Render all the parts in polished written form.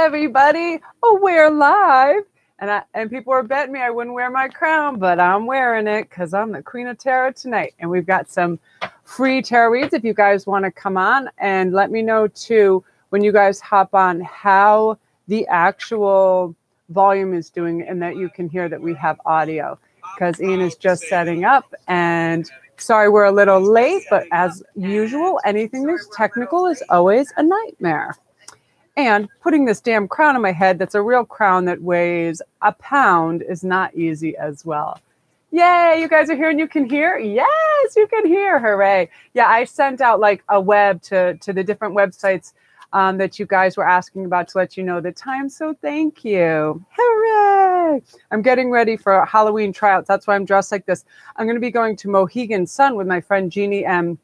everybody. Oh, we're live. And people were betting me I wouldn't wear my crown, but I'm wearing it because I'm the Queen of Tarot tonight. And we've got some free tarot reads if you guys want to come on. And let me know, too, when you guys hop on, how the actual volume is doing and that you can hear that we have audio. Because Ian is just setting up. And sorry we're a little late, but as usual, anything that's technical is always a nightmare. And putting this damn crown on my head, that's a real crown that weighs a pound, is not easy as well. Yay, you guys are here and you can hear? Yes, you can hear. Hooray. Yeah, I sent out like a web to the different websites that you guys were asking about to let you know the time. So thank you. Hooray. I'm getting ready for Halloween tryouts. That's why I'm dressed like this. I'm going to be going to Mohegan Sun with my friend Jeannie M.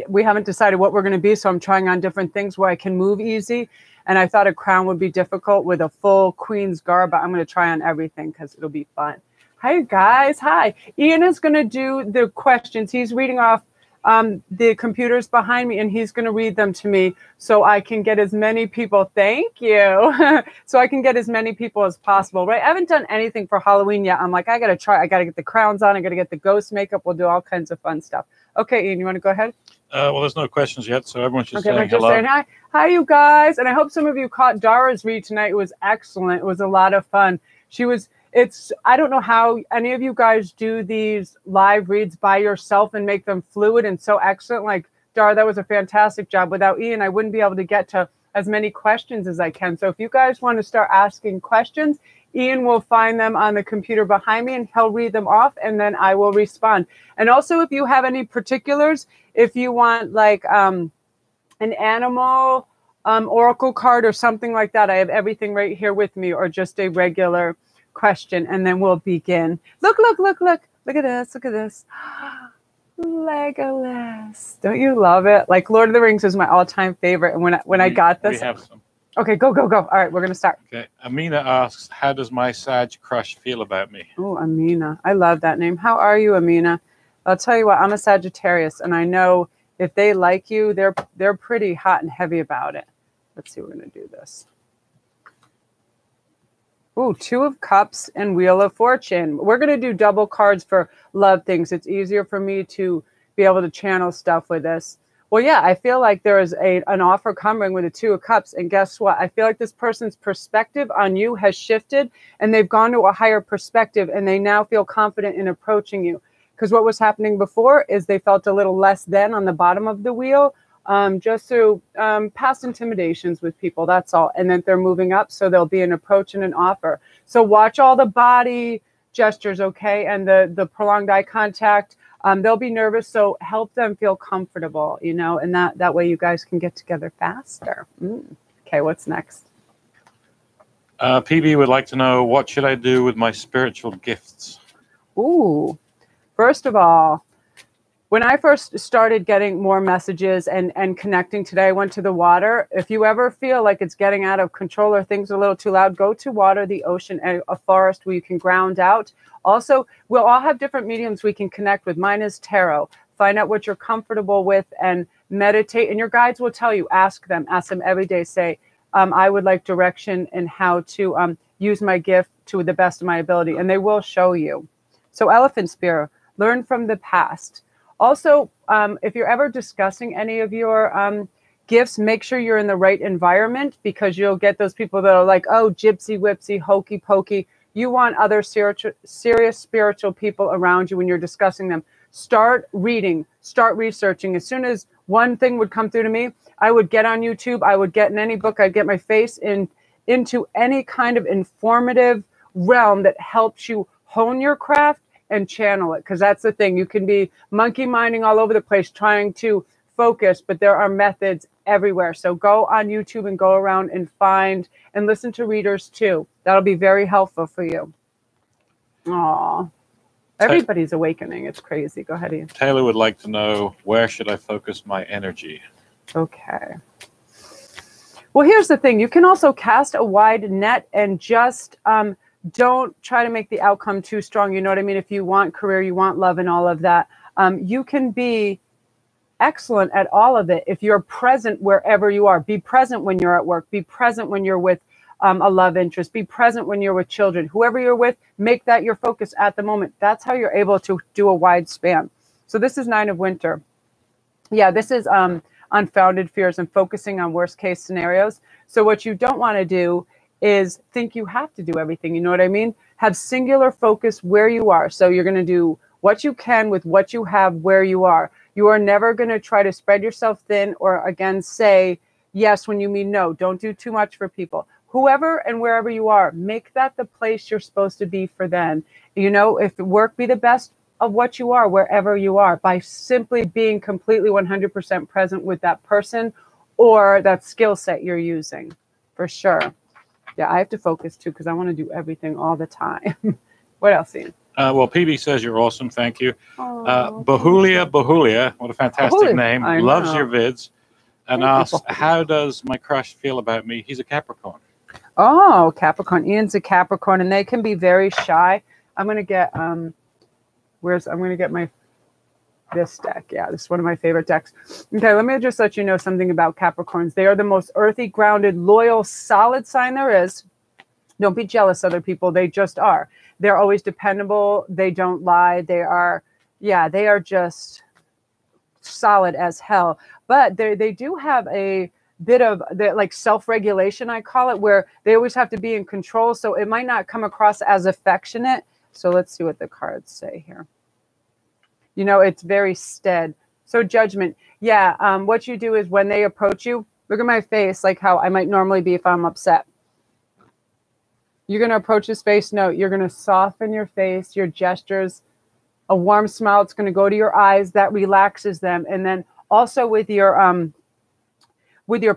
We haven't decided what we're going to be, so I'm trying on different things where I can move easy. And I thought a crown would be difficult with a full queen's garb, but I'm going to try on everything because it'll be fun. Hi, guys. Hi. Ian is going to do the questions. He's reading off the computers behind me, and he's going to read them to me so I can get as many people. Thank you. So I can get as many people as possible, right? I haven't done anything for Halloween yet. I'm like, I got to try. I got to get the crowns on. I got to get the ghost makeup. We'll do all kinds of fun stuff. Okay, Ian, you want to go ahead? Well, there's no questions yet, so everyone's just saying just hello. Saying hi. Hi, you guys. And I hope some of you caught Dara's read tonight. It was excellent. It was a lot of fun. I don't know how any of you guys do these live reads by yourself and make them fluid and so excellent. Like, Dara, that was a fantastic job. Without Ian, I wouldn't be able to get to as many questions as I can. So if you guys want to start asking questions, Ian will find them on the computer behind me and he'll read them off and then I will respond. And also, if you have any particulars, if you want like an animal oracle card or something like that, I have everything right here with me, or just a regular question, and then we'll begin. Look, look, look, look. Look at this. Look at this. Legolas. Don't you love it? Like Lord of the Rings is my all-time favorite. And when I got this. We have some. Okay, go, go, go. All right, we're going to start. Okay. Amina asks, how does my Sag crush feel about me? Oh, Amina. I love that name. How are you, Amina? I'll tell you what, I'm a Sagittarius, and I know if they like you, they're pretty hot and heavy about it. Let's see, we're going to do this. Ooh, Two of Cups and Wheel of Fortune. We're going to do double cards for love things. It's easier for me to be able to channel stuff with this. Well, yeah, I feel like there is an offer coming with the Two of Cups. And guess what? I feel like this person's perspective on you has shifted and they've gone to a higher perspective and they now feel confident in approaching you. Because what was happening before is they felt a little less than on the bottom of the wheel, just through past intimidations with people. That's all. And then they're moving up. So there'll be an approach and an offer. So watch all the body gestures, okay? And the prolonged eye contact. They'll be nervous, so help them feel comfortable, you know, and that way you guys can get together faster. Okay, what's next? PB would like to know, what should I do with my spiritual gifts? Ooh, first of all, when I first started getting more messages and connecting today, I went to the water. If you ever feel like it's getting out of control or things are a little too loud, go to water, the ocean, a forest where you can ground out. Also, we'll all have different mediums we can connect with. Mine is tarot. Find out what you're comfortable with and meditate. And your guides will tell you, ask them every day. Say, I would like direction in how to use my gift to the best of my ability. And they will show you. So Elephant Spear, learn from the past. Also, if you're ever discussing any of your gifts, make sure you're in the right environment, because you'll get those people that are like, oh, gypsy whipsy, hokey pokey. You want other serious spiritual people around you when you're discussing them. Start reading, start researching. As soon as one thing would come through to me, I would get on YouTube, I would get in any book, I'd get my face into any kind of informative realm that helps you hone your craft and channel it. Because that's the thing. You can be monkey minding all over the place trying to focus, but there are methods everywhere. So go on YouTube and go around and find and listen to readers too. That'll be very helpful for you. Aw, everybody's awakening. It's crazy. Go ahead, Ian. Taylor would like to know, where should I focus my energy? Okay. Well, here's the thing. You can also cast a wide net and just don't try to make the outcome too strong. You know what I mean? If you want career, you want love and all of that, you can be excellent at all of it if you're present wherever you are. Be present when you're at work. Be present when you're with a love interest. Be present when you're with children. Whoever you're with, make that your focus at the moment. That's how you're able to do a wide span. So this is 9 of Winter. Yeah, this is unfounded fears and focusing on worst case scenarios. So what you don't want to do is think you have to do everything. You know what I mean? Have singular focus where you are. So you're going to do what you can with what you have where you are. You are never going to try to spread yourself thin or again say yes when you mean no. Don't do too much for people. Whoever and wherever you are, make that the place you're supposed to be for them. You know, if work, be the best of what you are wherever you are by simply being completely 100% present with that person or that skill set you're using, for sure. Yeah, I have to focus too because I want to do everything all the time. What else, Ian? Well, PB says you're awesome. Thank you. Bahulia, what a fantastic name. Loves your vids and asks, how does my crush feel about me? He's a Capricorn. Oh, Capricorn. Ian's a Capricorn, and they can be very shy. I'm going to get, I'm going to get this deck. Yeah, this is one of my favorite decks. Okay, let me just let you know something about Capricorns. They are the most earthy, grounded, loyal, solid sign there is. Don't be jealous of other people. They just are. They're always dependable. They don't lie. They are just solid as hell. But they do have a bit of like self-regulation, I call it, where they always have to be in control. So it might not come across as affectionate. So let's see what the cards say here. You know, it's very stead. So judgment. Yeah. What you do is when they approach you, look at my face, like how I might normally be if I'm upset. You're going to approach his face. No, you're going to soften your face, your gestures, a warm smile. It's going to go to your eyes. That relaxes them. And then also with your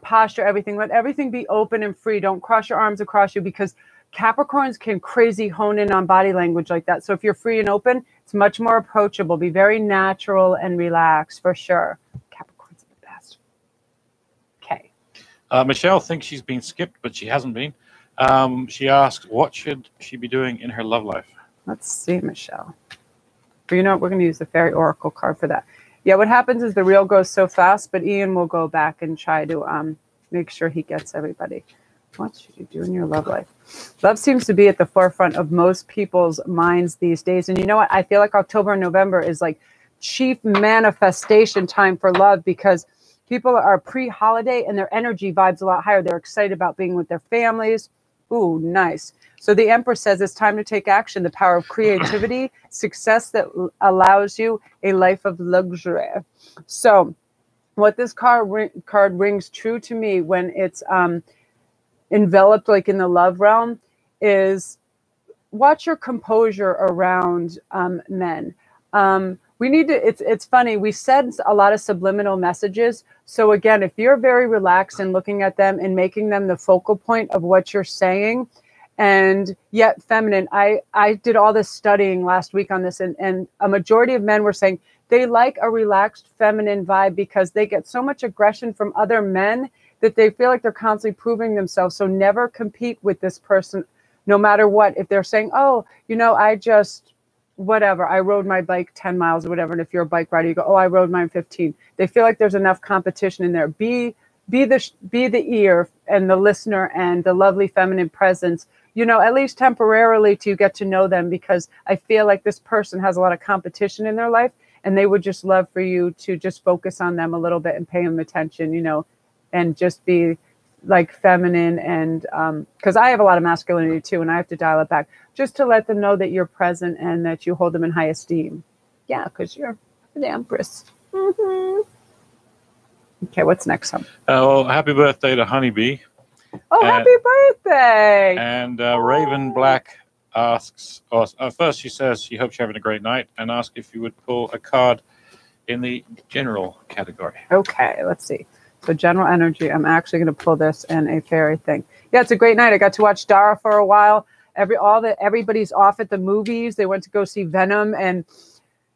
posture, everything, let everything be open and free. Don't cross your arms across you because Capricorns can crazy hone in on body language like that. So if you're free and open, it's much more approachable. Be very natural and relaxed for sure. Capricorns are the best. Okay. Michelle thinks she's been skipped, but she hasn't been. She asks, what should she be doing in her love life? Let's see, Michelle. But you know what? We're going to use the Fairy Oracle card for that. Yeah, what happens is the reel goes so fast, but Ian will go back and try to make sure he gets everybody. What should you do in your love life? Love seems to be at the forefront of most people's minds these days. And you know what? I feel like October and November is like chief manifestation time for love because people are pre-holiday and their energy vibe's a lot higher. They're excited about being with their families. Ooh, nice. So the Empress says it's time to take action. The power of creativity, success that allows you a life of luxury. So what this card rings true to me when it's enveloped like in the love realm is watch your composure around men. We need to, it's funny, we send a lot of subliminal messages. So again, if you're very relaxed and looking at them and making them the focal point of what you're saying, and yet feminine, I did all this studying last week on this, and a majority of men were saying they like a relaxed feminine vibe because they get so much aggression from other men that they feel like they're constantly proving themselves. So never compete with this person, no matter what. If they're saying, oh, you know, I just, whatever, I rode my bike 10 miles or whatever. And if you're a bike rider, you go, oh, I rode mine 15. They feel like there's enough competition in there. Be the ear and the listener and the lovely feminine presence, you know, at least temporarily to get to know them, because I feel like this person has a lot of competition in their life and they would just love for you to just focus on them a little bit and pay them attention, you know, and just be like feminine. And because I have a lot of masculinity too, and I have to dial it back just to let them know that you're present and that you hold them in high esteem. Yeah, because you're the Empress. Mm-hmm. Okay, what's next? Well, happy birthday to Honeybee. Oh, happy birthday! And Raven Black asks, first she says she hopes you're having a great night and asks if you would pull a card in the general category. Okay, let's see. So general energy, I'm actually going to pull this in a fairy thing. Yeah, it's a great night. I got to watch Dara for a while. Everybody's off at the movies. They went to go see Venom, and it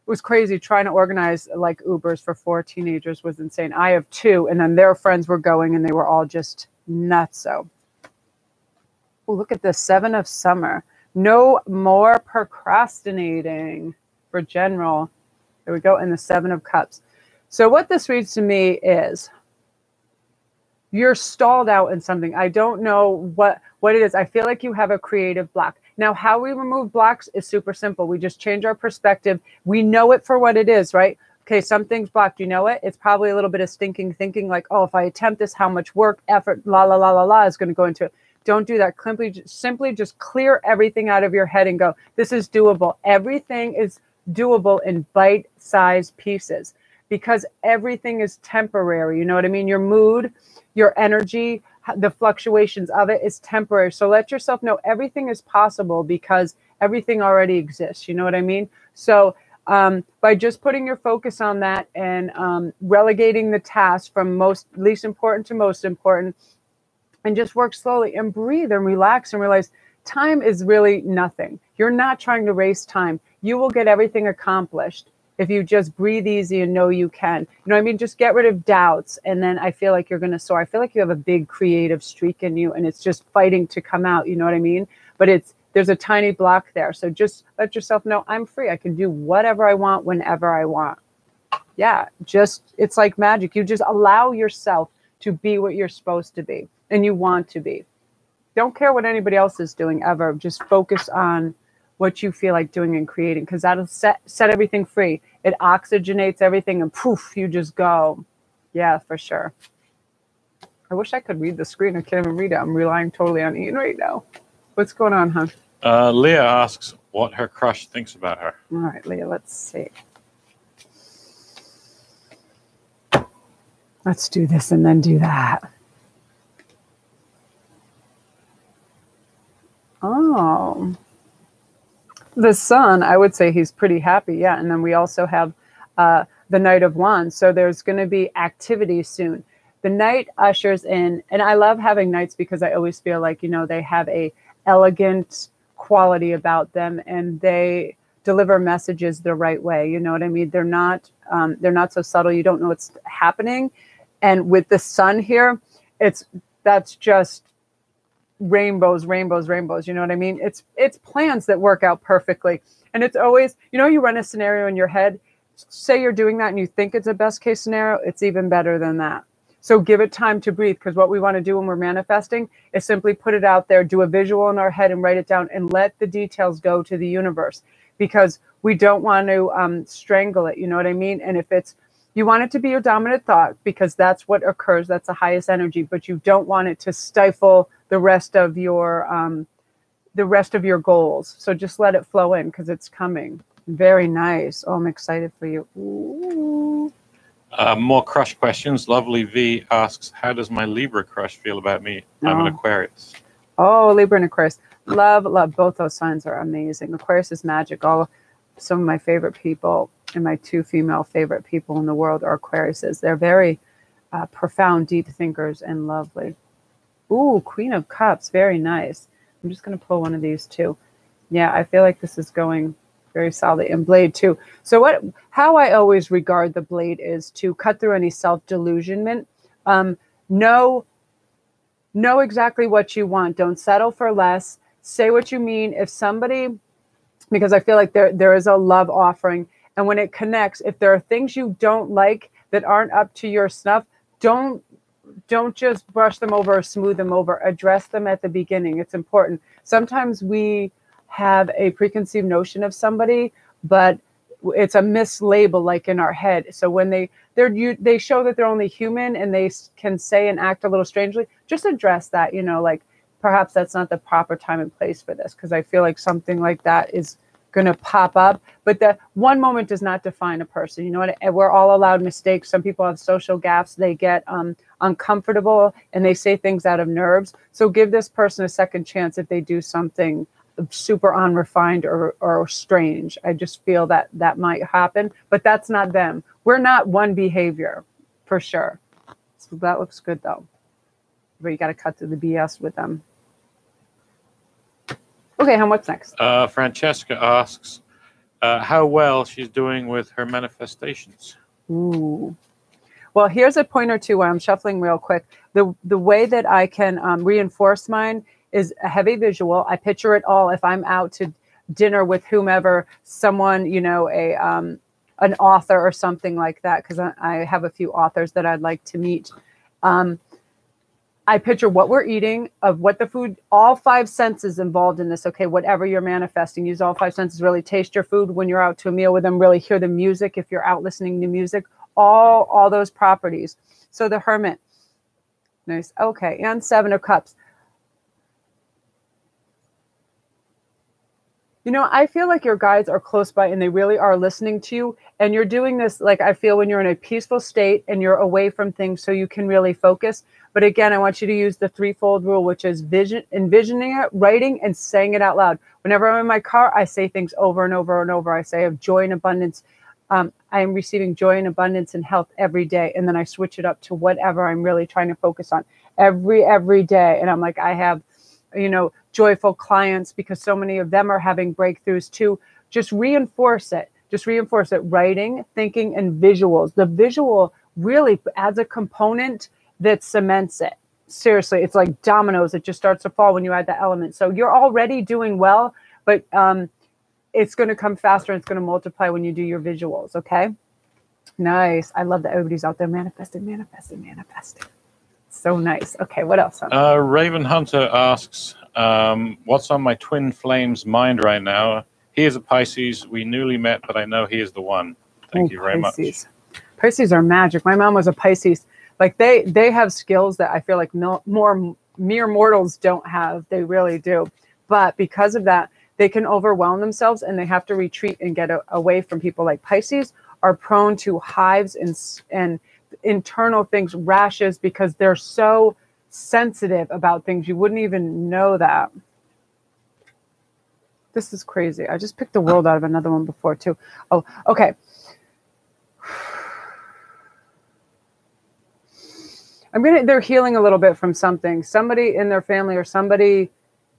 was crazy. Trying to organize like Ubers for 4 teenagers was insane. I have 2, and then their friends were going, and they were all just nutso. Oh, look at this, 7 of Summer. No more procrastinating for general. There we go, and the 7 of Cups. So what this reads to me is you're stalled out in something. I don't know what it is. I feel like you have a creative block. Now, how we remove blocks is super simple. We just change our perspective. We know it for what it is, right? Okay, something's blocked. You know it? It's probably a little bit of stinking thinking like, oh, if I attempt this, how much work, effort, la, la, la, la, la is going to go into it. Don't do that. Simply just clear everything out of your head and go, this is doable. Everything is doable in bite-sized pieces because everything is temporary. You know what I mean? Your mood, your energy, the fluctuations of it is temporary. So let yourself know everything is possible because everything already exists. You know what I mean? So by just putting your focus on that and relegating the task from least important to most important, and just work slowly and breathe and relax and realize time is really nothing. You're not trying to waste time. You will get everything accomplished if you just breathe easy and know you can. You know what I mean? Just get rid of doubts. And then I feel like you're going to soar. I feel like you have a big creative streak in you and it's just fighting to come out. You know what I mean? But there's a tiny block there. So just let yourself know I'm free. I can do whatever I want whenever I want. Yeah, it's like magic. You just allow yourself to be what you're supposed to be and you want to be. Don't care what anybody else is doing ever. Just focus on what you feel like doing and creating because that'll set everything free. It oxygenates everything and poof, you just go. Yeah, for sure. I wish I could read the screen. I can't even read it. I'm relying totally on Ian right now. What's going on, huh? Leah asks what her crush thinks about her. All right, Leah, let's see. Let's do this and then do that. Oh, the Sun, I would say he's pretty happy. Yeah. And then we also have the Knight of Wands. So there's going to be activity soon. The Knight ushers in, and I love having Knights because I always feel like, they have a elegant quality about them and they deliver messages the right way. You know what I mean? They're not so subtle. You don't know what's happening. And with the Sun here, that's just rainbows, rainbows, rainbows. You know what I mean? It's plans that work out perfectly. And it's always, you run a scenario in your head, say you're doing that and you think it's a best case scenario, it's even better than that. So give it time to breathe because what we want to do when we're manifesting is simply put it out there, do a visual in our head and write it down and let the details go to the universe because we don't want to strangle it. You know what I mean? And if you want it to be your dominant thought because that's what occurs. That's the highest energy, but you don't want it to stifle the rest of your goals. So just let it flow in because it's coming. Very nice. Oh, I'm excited for you. Ooh. More crush questions. Lovely V asks, how does my Libra crush feel about me? I'm an Aquarius. Oh, Libra and Aquarius. Love. Both those signs are amazing. Aquarius is magic. Some of my favorite people and my two female favorite people in the world are Aquariuses. They're very profound, deep thinkers and lovely. Ooh, Queen of Cups. Very nice. I'm just going to pull one of these too. Yeah, I feel like this is going very solid. And Blade too. So how I always regard the Blade is to cut through any self-delusionment. Know exactly what you want. Don't settle for less. Say what you mean. If somebody, because I feel like there is a love offering. And when it connects, if there are things you don't like that aren't up to your snuff, don't just brush them over or smooth them over. Address them at the beginning. It's important. Sometimes we have a preconceived notion of somebody, but it's a mislabel like in our head. So when they show that they're only human and they can say and act a little strangely, just address that, like perhaps that's not the proper time and place for this. Because I feel like something like that is going to pop up, but the one moment does not define a person. You know what? We're all allowed mistakes. Some people have social gaffes. They get uncomfortable and they say things out of nerves. So give this person a second chance if they do something super unrefined or strange. I just feel that might happen, but that's not them. We're not one behavior for sure. So that looks good though. But you got to cut through the BS with them. Okay, what's next? Francesca asks how well she's doing with her manifestations. Ooh. Well, here's a point or two while I'm shuffling real quick. The way that I can reinforce mine is a heavy visual. I picture it all. If I'm out to dinner with whomever, someone, a an author or something like that, because I have a few authors that I'd like to meet. I picture what we're eating, of what the food, all 5 senses involved in this. Okay, whatever you're manifesting, use all 5 senses. Really taste your food when you're out to a meal with them. Really hear the music if you're out listening to music. All those properties. So the Hermit, nice. Okay, and 7 of Cups. You know, I feel like your guides are close by and they really are listening to you. And you're doing this, like, I feel when you're in a peaceful state and you're away from things so you can really focus. But again, I want you to use the 3-fold rule, which is envisioning it, writing, and saying it out loud. Whenever I'm in my car, I say things over and over and over. I say I have joy and abundance. I am receiving joy and abundance and health every day. And then I switch it up to whatever I'm really trying to focus on every day. And I'm like, I have, you know, joyful clients, because so many of them are having breakthroughs too. Just reinforce it. Just reinforce it. Writing, thinking, and visuals. The visual really adds a component that cements it. Seriously, it's like dominoes. It just starts to fall when you add the element. So you're already doing well, but it's going to come faster and it's going to multiply when you do your visuals. Okay. Nice. I love that everybody's out there manifesting. So nice. Okay. What else? Raven Hunter asks, what's on my twin flame's mind right now? He is a Pisces. We newly met, but I know he is the one. Thank you very much. Pisces are magic. My mom was a Pisces. Like they have skills that I feel like more mere mortals don't have. They really do. But because of that, they can overwhelm themselves and they have to retreat and get away from people. Like Pisces are prone to hives and internal things, rashes, because they're so sensitive about things. You wouldn't even know that. This is crazy. I just picked the world out of another one before too. Oh, okay. They're healing a little bit from something. Somebody in their family or somebody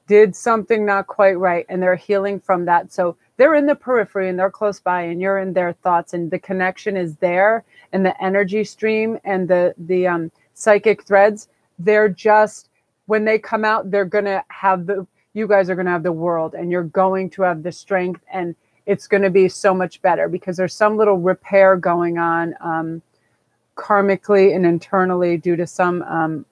did something not quite right and they're healing from that. So they're in the periphery and they're close by and you're in their thoughts and the connection is there and the energy stream and the psychic threads. They're just, when they come out, they're going to have you guys are going to have the world and you're going to have the strength and it's going to be so much better because there's some little repair going on karmically and internally due to some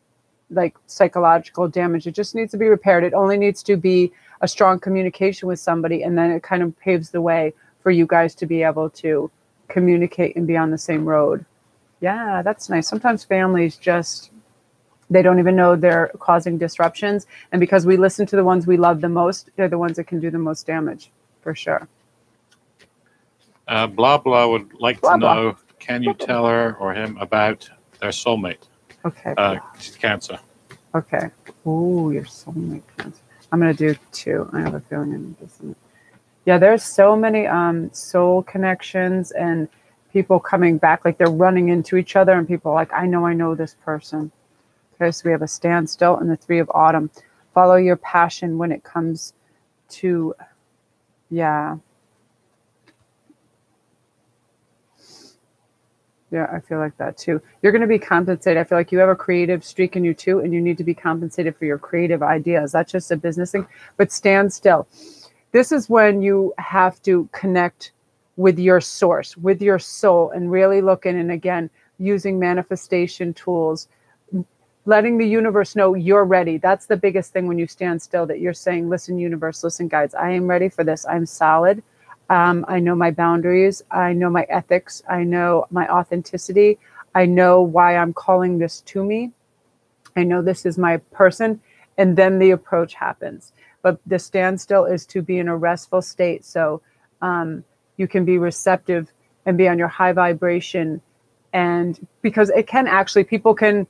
like psychological damage. It just needs to be repaired. It only needs to be a strong communication with somebody, and then it kind of paves the way for you guys to be able to communicate and be on the same road. Yeah, that's nice. Sometimes families just, they don't even know they're causing disruptions, and because we listen to the ones we love the most, they're the ones that can do the most damage, for sure. Blah blah would like to know, can you tell her or him about their soulmate? Okay. She's Cancer. Okay. Ooh, your soulmate Cancer. I'm going to do 2. I have a feeling I'm missing. Yeah, there's so many soul connections and people coming back, like they're running into each other and people are like, I know this person. Okay, so we have a standstill and the 3 of Autumn. Follow your passion when it comes to, yeah. Yeah, I feel like that too. You're going to be compensated. I feel like you have a creative streak in you too, and you need to be compensated for your creative ideas. That's just a business thing. But stand still. This is when you have to connect with your source, with your soul, and really look in. And again, using manifestation tools, letting the universe know you're ready. That's the biggest thing when you stand still, that you're saying, listen, universe, listen, guides, I am ready for this. I'm solid. I know my boundaries. I know my ethics. I know my authenticity. I know why I'm calling this to me. I know this is my person. And then the approach happens. But the standstill is to be in a restful state. So you can be receptive and be on your high vibration. And because it can actually, people can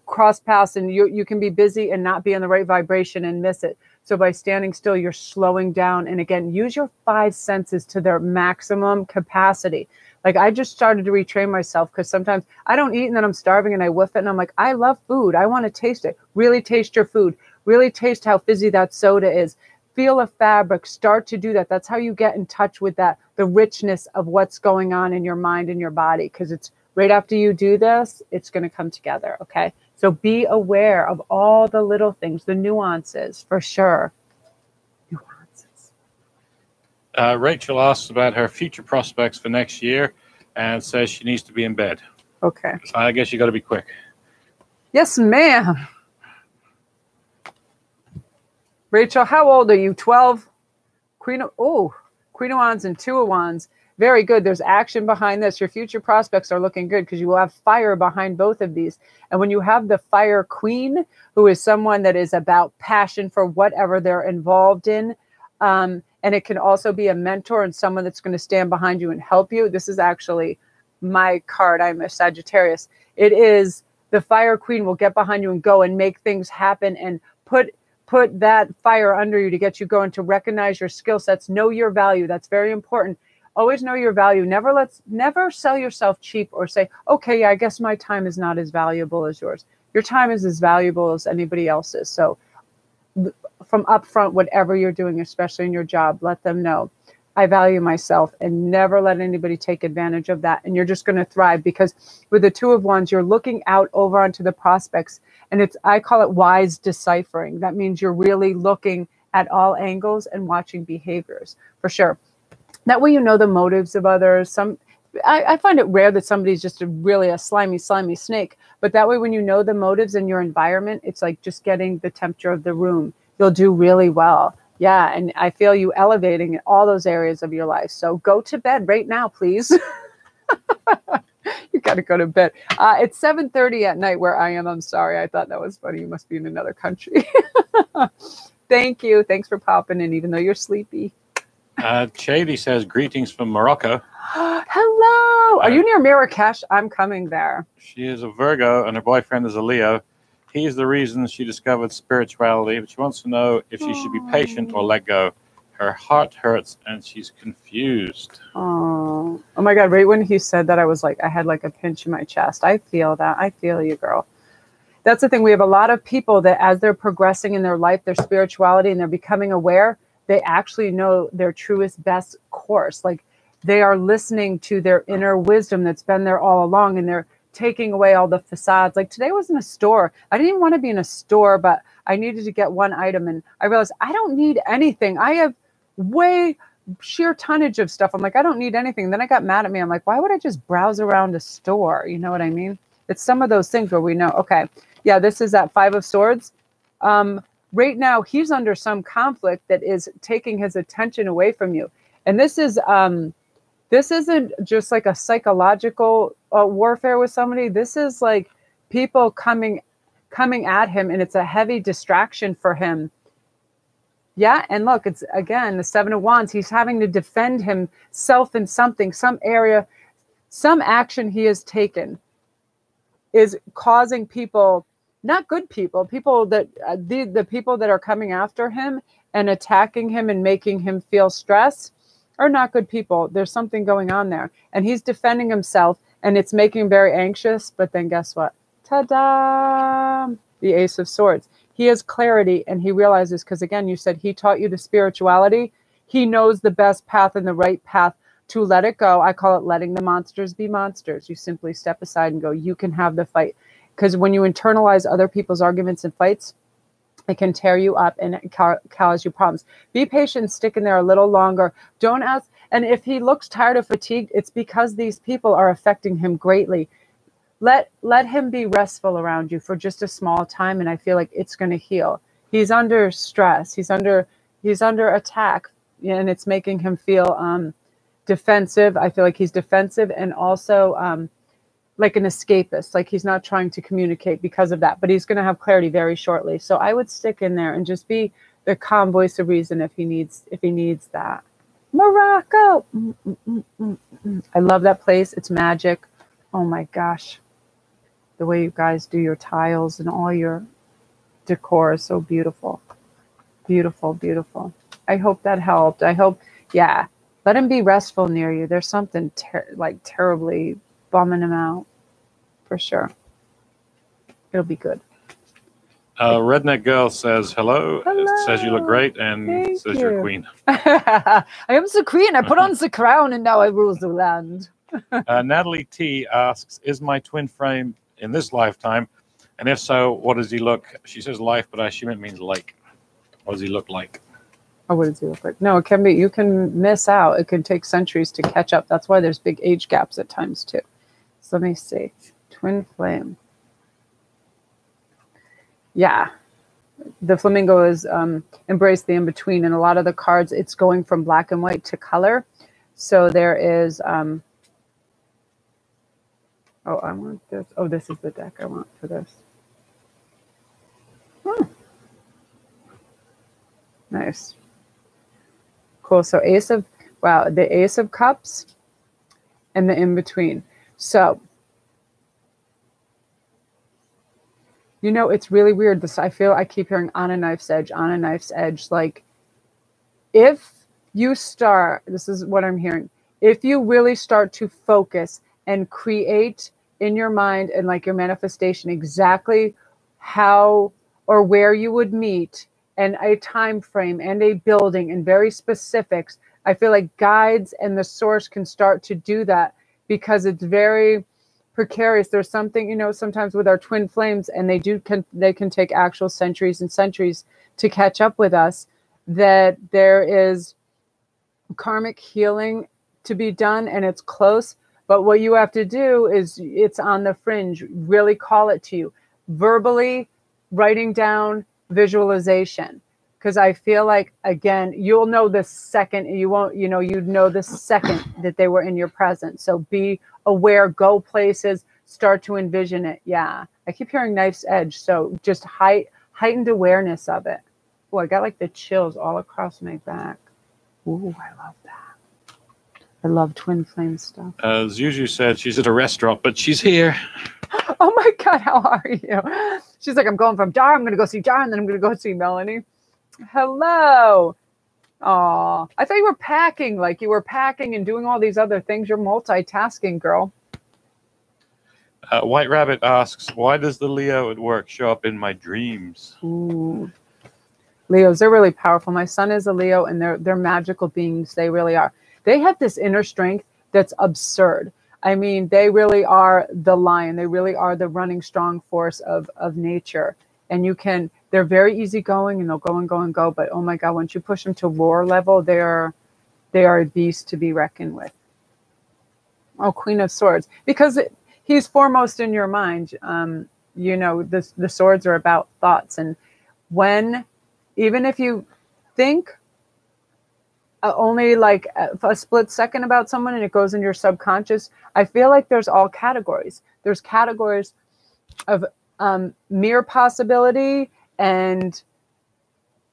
cross paths and you can be busy and not be in the right vibration and miss it. So by standing still, you're slowing down. And again, use your 5 senses to their maximum capacity. Like I just started to retrain myself because sometimes I don't eat and then I'm starving and I whiff it. And I'm like, I love food. I want to taste it. Really taste your food. Really taste how fizzy that soda is. Feel a fabric. Start to do that. That's how you get in touch with that, the richness of what's going on in your mind and your body. Because it's right after you do this, it's going to come together. Okay. So be aware of all the little things, the nuances, for sure. Nuances. Rachel asks about her future prospects for next year and says she needs to be in bed. Okay. So I guess you got to be quick. Yes, ma'am. Rachel, how old are you? 12? Queen of Wands and Two of Wands. Very good. There's action behind this. Your future prospects are looking good because you will have fire behind both of these. And when you have the Fire Queen, who is someone that is about passion for whatever they're involved in, and it can also be a mentor and someone that's going to stand behind you and help you. This is actually my card. I'm a Sagittarius. It is the Fire Queen will get behind you and go and make things happen and put that fire under you to get you going, to recognize your skill sets, know your value. That's very important. Always know your value. Never sell yourself cheap or say, okay, yeah, I guess my time is not as valuable as yours. Your time is as valuable as anybody else's. So from upfront, whatever you're doing, especially in your job, let them know I value myself, and never let anybody take advantage of that. And you're just going to thrive, because with the Two of Wands, you're looking out over onto the prospects, and I call it wise deciphering. That means you're really looking at all angles and watching behaviors for sure. That way you know the motives of others. I find it rare that somebody's just really a slimy snake. But that way when you know the motives in your environment, it's like just getting the temperature of the room. You'll do really well. Yeah, and I feel you elevating in all those areas of your life. So go to bed right now, please. You got to go to bed. It's 7:30 at night where I am. I'm sorry. I thought that was funny. You must be in another country. Thank you. Thanks for popping in, even though you're sleepy. Chady says, greetings from Morocco. Hello. Are you near Marrakesh? I'm coming there. She is a Virgo and her boyfriend is a Leo. He's the reason she discovered spirituality, but she wants to know if she should be patient or let go. Her heart hurts and she's confused. Oh my God. Right when he said that, I was like, I had like a pinch in my chest. I feel that. I feel you, girl. That's the thing. We have a lot of people that as they're progressing in their life, their spirituality, and they're becoming aware, they actually know their truest, best course. Like they are listening to their inner wisdom that's been there all along, and they're taking away all the facades. Like today was in a store. I didn't even want to be in a store, but I needed to get one item, and I realized I don't need anything. I have way sheer tonnage of stuff. I'm like, I don't need anything. Then I got mad at me. I'm like, why would I just browse around a store? You know what I mean? It's some of those things where we know, okay, yeah, this is that Five of Swords. Right now, he's under some conflict that is taking his attention away from you. And this isn't just like a psychological warfare with somebody. This is like people coming at him, and it's a heavy distraction for him. Yeah, and look, it's again the Seven of Wands. He's having to defend himself in something, some area, some action he has taken is causing people, not good people, people that the people that are coming after him and attacking him and making him feel stress are not good people. There's something going on there, and he's defending himself, and it's making him very anxious. But then guess what? Ta-da! The Ace of Swords. He has clarity, and he realizes, because again, you said he taught you the spirituality. He knows the best path and the right path to let it go. I call it letting the monsters be monsters. You simply step aside and go, you can have the fight. Because when you internalize other people's arguments and fights, it can tear you up and cause you problems. Be patient, stick in there a little longer. Don't ask. And if he looks tired or fatigued, it's because these people are affecting him greatly. Let him be restful around you for just a small time, and I feel like it's going to heal. He's under stress. He's under attack, and it's making him feel defensive. I feel like he's defensive and also like an escapist, like he's not trying to communicate because of that, but he's going to have clarity very shortly. So I would stick in there and just be the calm voice of reason if he needs that. Morocco. I love that place. It's magic. Oh my gosh. The way you guys do your tiles and all your decor is so beautiful. Beautiful, beautiful. I hope that helped. I hope, yeah. Let him be restful near you. There's something terribly bumming him out, for sure. It'll be good. Redneck Girl says hello. Hello. It says you look great, and Thank says you. you're a queen. I am the queen. I put on the crown, and now I rule the land. Natalie T asks, is my twin flame in this lifetime? And if so, what does he look? She says life, but I assume it means like. What does he look like? Oh, what does he look like? No, it can be, you can miss out. It can take centuries to catch up. That's why there's big age gaps at times too. So let me see. Twin flame. Yeah. The flamingo is embrace the in-between. And a lot of the cards, it's going from black and white to color. So there is, oh, I want this. Oh, this is the deck I want for this. Nice. Cool. So Ace of, wow, the Ace of Cups and the in-between. So, you know, it's really weird. This, I feel I keep hearing on a knife's edge, on a knife's edge. Like, if you start, this is what I'm hearing, if you really start to focus and create in your mind and like your manifestation exactly how or where you would meet, and a time frame and a building and very specifics, I feel like guides and the source can start to do that, because it's very precarious. There's something, you know, sometimes with our twin flames, and they can take actual centuries and centuries to catch up with us, that there is karmic healing to be done, and it's close. But what you have to do is, it's on the fringe, really call it to you verbally, writing down, visualization, because I feel like, again, you'll know the second, you won't, you know, you'd know the second that they were in your presence. So be aware, go places, start to envision it. Yeah, I keep hearing knife's edge, so just heightened awareness of it. Oh, I got like the chills all across my back. Ooh, I love that. I love twin flame stuff. As Juju said, she's at a restaurant, but she's here. Oh my God, how are you? She's like, I'm going from Dar, I'm going to go see Dar, and then I'm going to go see Melanie. Hello. Oh, I thought you were packing, like you were packing and doing all these other things. You're multitasking, girl. White Rabbit asks, why does the Leo at work show up in my dreams? Ooh. Leos, they're really powerful. My son is a Leo, and they're magical beings. They really are. They have this inner strength that's absurd. I mean, they really are the lion. They really are the running strong force of nature. And they're very easygoing, and they'll go and go and go. But oh my God, once you push them to war level, they are a beast to be reckoned with. Oh, Queen of Swords, because he's foremost in your mind. You know, the swords are about thoughts. And even if you think only like a split second about someone and it goes in your subconscious, I feel like there's all categories. There's categories of mere possibility and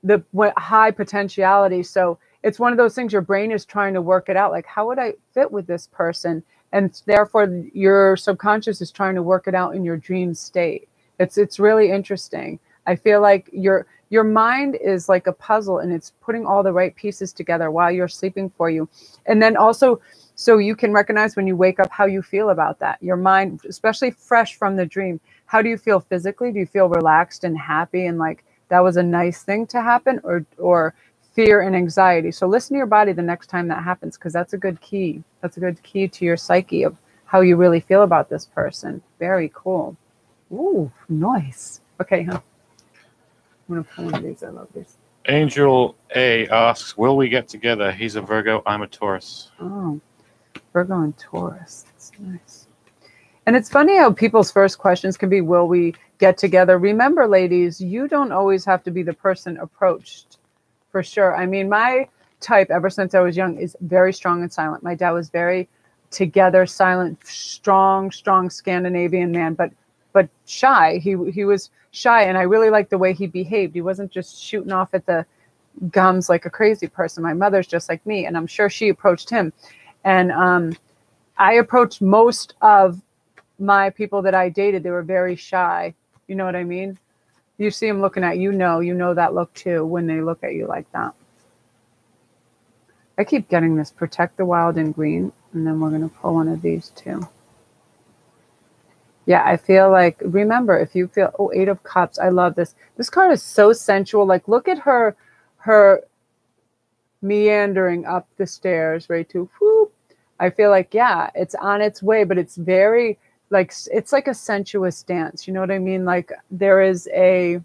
the high potentiality. So it's one of those things your brain is trying to work it out. Like, how would I fit with this person? And therefore your subconscious is trying to work it out in your dream state. It's really interesting. I feel like your mind is like a puzzle, and it's putting all the right pieces together while you're sleeping for you. And then also, so you can recognize when you wake up how you feel about that. Your mind, especially fresh from the dream, how do you feel physically? Do you feel relaxed and happy and like that was a nice thing to happen, or fear and anxiety? So listen to your body the next time that happens, because that's a good key. That's a good key to your psyche of how you really feel about this person. Very cool. Ooh, nice. Okay, huh? I'm going to pull one of these. I love these. Angel A asks, will we get together? He's a Virgo. I'm a Taurus. Oh, Virgo and Taurus. That's nice. And it's funny how people's first questions can be, will we get together? Remember, ladies, you don't always have to be the person approached, for sure. I mean, my type, ever since I was young, is very strong and silent. My dad was very together, silent, strong Scandinavian man, but shy. He was shy, and I really liked the way he behaved. He wasn't just shooting off at the gums like a crazy person. My mother's just like me, and I'm sure she approached him. And I approached most of my people that I dated. They were very shy. You know what I mean? You see them looking at you, you know that look too when they look at you like that. I keep getting this protect the wild in green, and then we're going to pull one of these too. Yeah, I feel like, remember, if you feel, oh, 8 of Cups, I love this. This card is so sensual. Like, look at her meandering up the stairs, right to, whoop. I feel like, yeah, it's on its way, but it's very, like, it's like a sensuous dance. You know what I mean? Like, there is a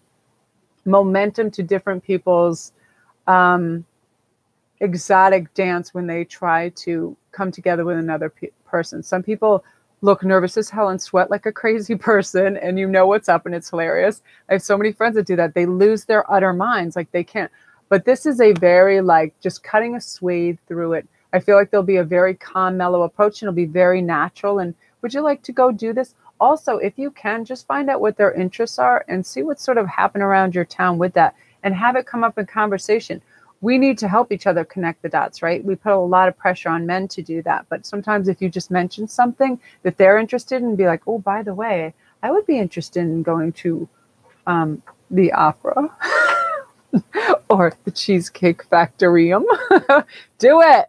momentum to different people's exotic dance when they try to come together with another person. Some people look nervous as hell and sweat like a crazy person, and you know what's up, and it's hilarious. I have so many friends that do that. They lose their utter minds, like they can't. But this is a very, like, just cutting a swathe through it. I feel like there'll be a very calm, mellow approach, and it'll be very natural. And would you like to go do this? Also, if you can, just find out what their interests are and see what sort of happen around your town with that, and have it come up in conversation. We need to help each other connect the dots, right? We put a lot of pressure on men to do that. But sometimes if you just mention something that they're interested in, be like, oh, by the way, I would be interested in going to the opera or the Cheesecake Factorium. Do it.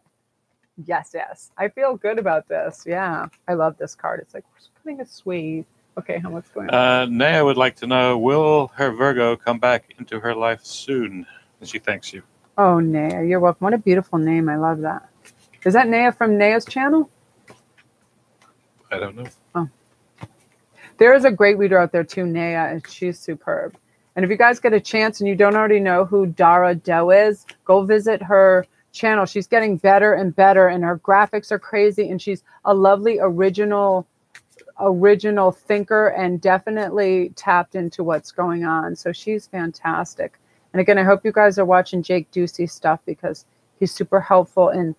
Yes, yes. I feel good about this. Yeah. I love this card. It's like, we're cutting a swathe. Okay, how much going on? Naya would like to know, will her Virgo come back into her life soon? And she thanks you. Oh, Naya, you're welcome. What a beautiful name. I love that. Is that Naya from Naya's channel? I don't know. Oh. There is a great reader out there too, Naya, and she's superb. And if you guys get a chance and you don't already know who Dara Doe is, go visit her channel. She's getting better and better, and her graphics are crazy, and she's a lovely original thinker and definitely tapped into what's going on. So she's fantastic. And again, I hope you guys are watching Jake Ducey's stuff, because he's super helpful in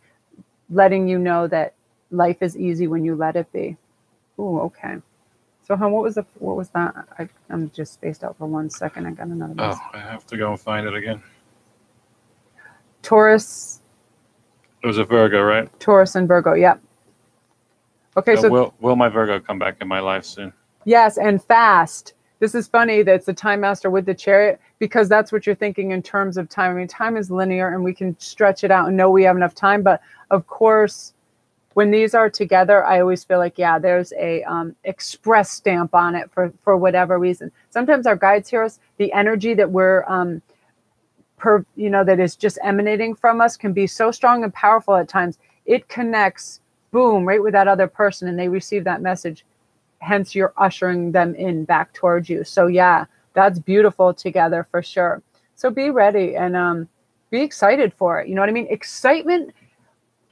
letting you know that life is easy when you let it be. Ooh, okay. So, hon, what was that? I'm just spaced out for 1 second. I got another message. Oh, I have to go and find it again. Taurus. It was a Virgo, right? Taurus and Virgo, yep. Okay, so will my Virgo come back in my life soon? Yes, and fast. This is funny that it's the Time Master with the Chariot, because that's what you're thinking in terms of time. I mean, time is linear and we can stretch it out and know we have enough time. But of course, when these are together, I always feel like, yeah, there's a express stamp on it for whatever reason. Sometimes our guides hear us. The energy that we're, that is just emanating from us can be so strong and powerful at times. It connects, boom, right with that other person, and they receive that message. Hence, you're ushering them in back towards you. So yeah, that's beautiful together for sure. So be ready and be excited for it. You know what I mean? Excitement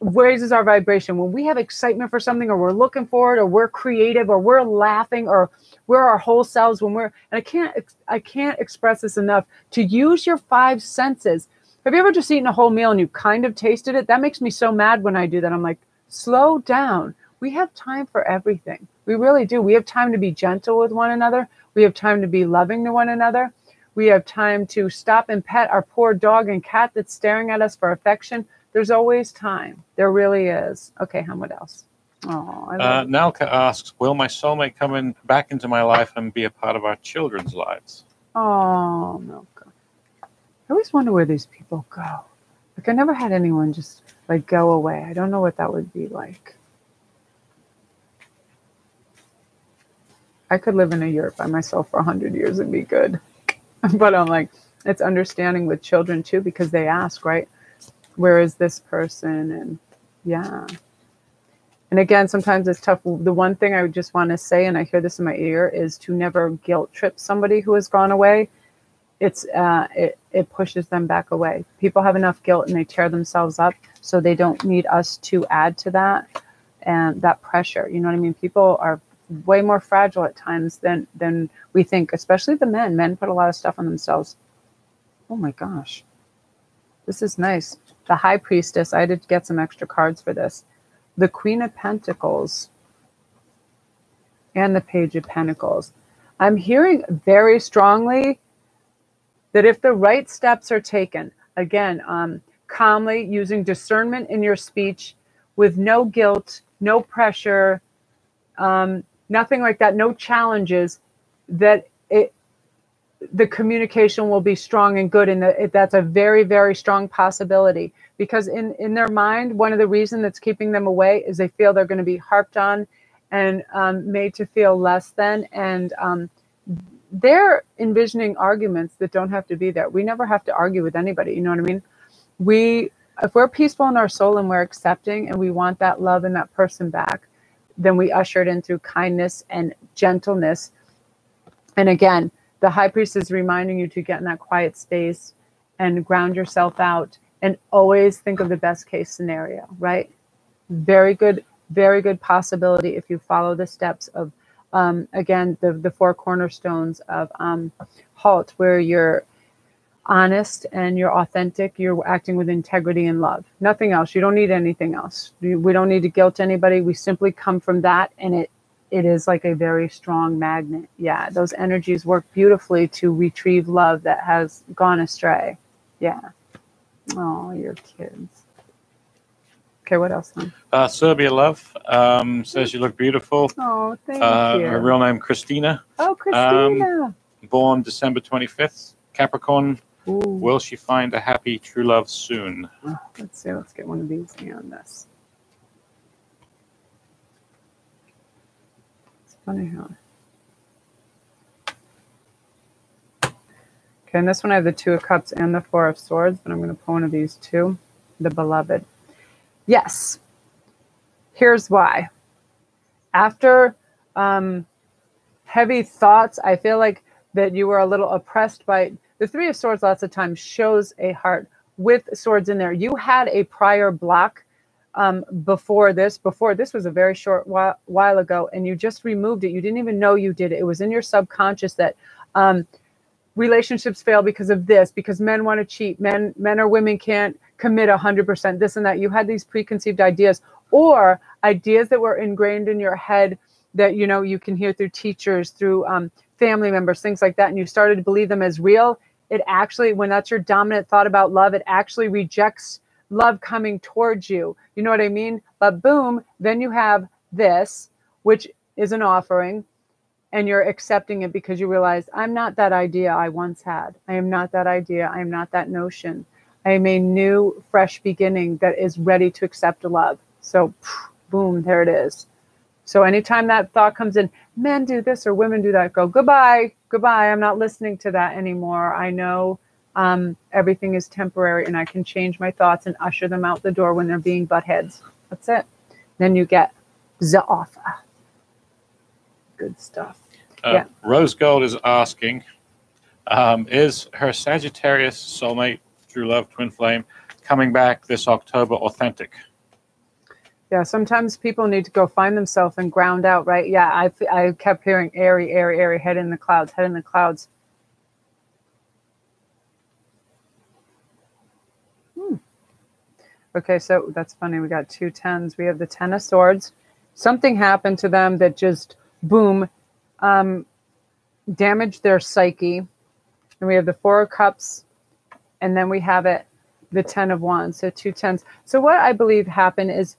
raises our vibration. When we have excitement for something, or we're looking forward, or we're creative, or we're laughing, or we're our whole selves, and I can't express this enough, to use your 5 senses. Have you ever just eaten a whole meal and you kind of tasted it? That makes me so mad when I do that. I'm like, slow down. We have time for everything. We really do. We have time to be gentle with one another. We have time to be loving to one another. We have time to stop and pet our poor dog and cat that's staring at us for affection. There's always time. There really is. Okay, what else? Oh, Nalka asks, will my soulmate come back into my life and be a part of our children's lives? Oh, Milka. I always wonder where these people go. Like, I never had anyone just, like, go away. I don't know what that would be like. I could live in a yurt by myself for 100 years and be good. But I'm like, it's understanding with children too, because they ask, right? Where is this person? And yeah. And again, sometimes it's tough. The one thing I would just want to say, and I hear this in my ear, is to never guilt trip somebody who has gone away. It pushes them back away. People have enough guilt and they tear themselves up, so they don't need us to add to that and that pressure. You know what I mean? People are way more fragile at times than we think, especially the men. Men put a lot of stuff on themselves. Oh my gosh. This is nice. The High Priestess. I did get some extra cards for this. The Queen of Pentacles and the Page of Pentacles. I'm hearing very strongly that if the right steps are taken, again, calmly, using discernment in your speech, with no guilt, no pressure, nothing like that, no challenges, that the communication will be strong and good. And that's a very, very strong possibility, because in their mind, one of the reasons that's keeping them away is they feel they're going to be harped on and made to feel less than. And they're envisioning arguments that don't have to be there. We never have to argue with anybody. You know what I mean? If we're peaceful in our soul and we're accepting and we want that love and that person back, then we usher it in through kindness and gentleness. And again, the High Priest is reminding you to get in that quiet space and ground yourself out and always think of the best case scenario, right? Very good possibility if you follow the steps of, again, the four cornerstones of HALT, where you're honest and you're authentic, you're acting with integrity and love. Nothing else. You don't need anything else. We don't need to guilt anybody. We simply come from that, and it is like a very strong magnet. Yeah, those energies work beautifully to retrieve love that has gone astray. Yeah. Oh, your kids. Okay, what else, hon? Serbia Love says you look beautiful. Oh, thank you. Her real name, Christina. Oh, Christina. Born December 25th, Capricorn. Ooh. Will she find a happy true love soon? Oh, let's see. Let's get one of these on this. It's funny how. Okay, and this one I have the Two of Cups and the Four of Swords, but I'm going to pull one of these too. The Beloved. Yes. Here's why. After heavy thoughts, I feel like that you were a little oppressed by the Three of Swords. Lots of times shows a heart with swords in there. You had a prior block before this. This was a very short while ago, and you just removed it. You didn't even know you did it. It was in your subconscious that relationships fail because of this, because men want to cheat, men or women can't commit 100%, this and that. You had these preconceived ideas, or ideas that were ingrained in your head that, you know, you can hear through teachers, through family members, things like that, and you started to believe them as real. It actually, when that's your dominant thought about love, it actually rejects love coming towards you. You know what I mean? But boom, then you have this, which is an offering, and you're accepting it because you realize, I'm not that idea I once had. I am not that idea. I am not that notion. I am a new, fresh beginning that is ready to accept love. So boom, there it is. So anytime that thought comes in, men do this or women do that, go, goodbye, goodbye. I'm not listening to that anymore. I know everything is temporary, and I can change my thoughts and usher them out the door when they're being butt heads. That's it. Then you get the offer. Good stuff. Yeah. Rose Gold is asking, is her Sagittarius soulmate, true love, twin flame, coming back this October authentic? Yeah, sometimes people need to go find themselves and ground out, right? Yeah, I kept hearing airy, airy, airy, head in the clouds, head in the clouds. Okay, so that's funny. We got two tens. We have the Ten of Swords. Something happened to them that just, boom, damaged their psyche. And we have the Four of Cups, and then we have the Ten of Wands, so two tens. So what I believe happened is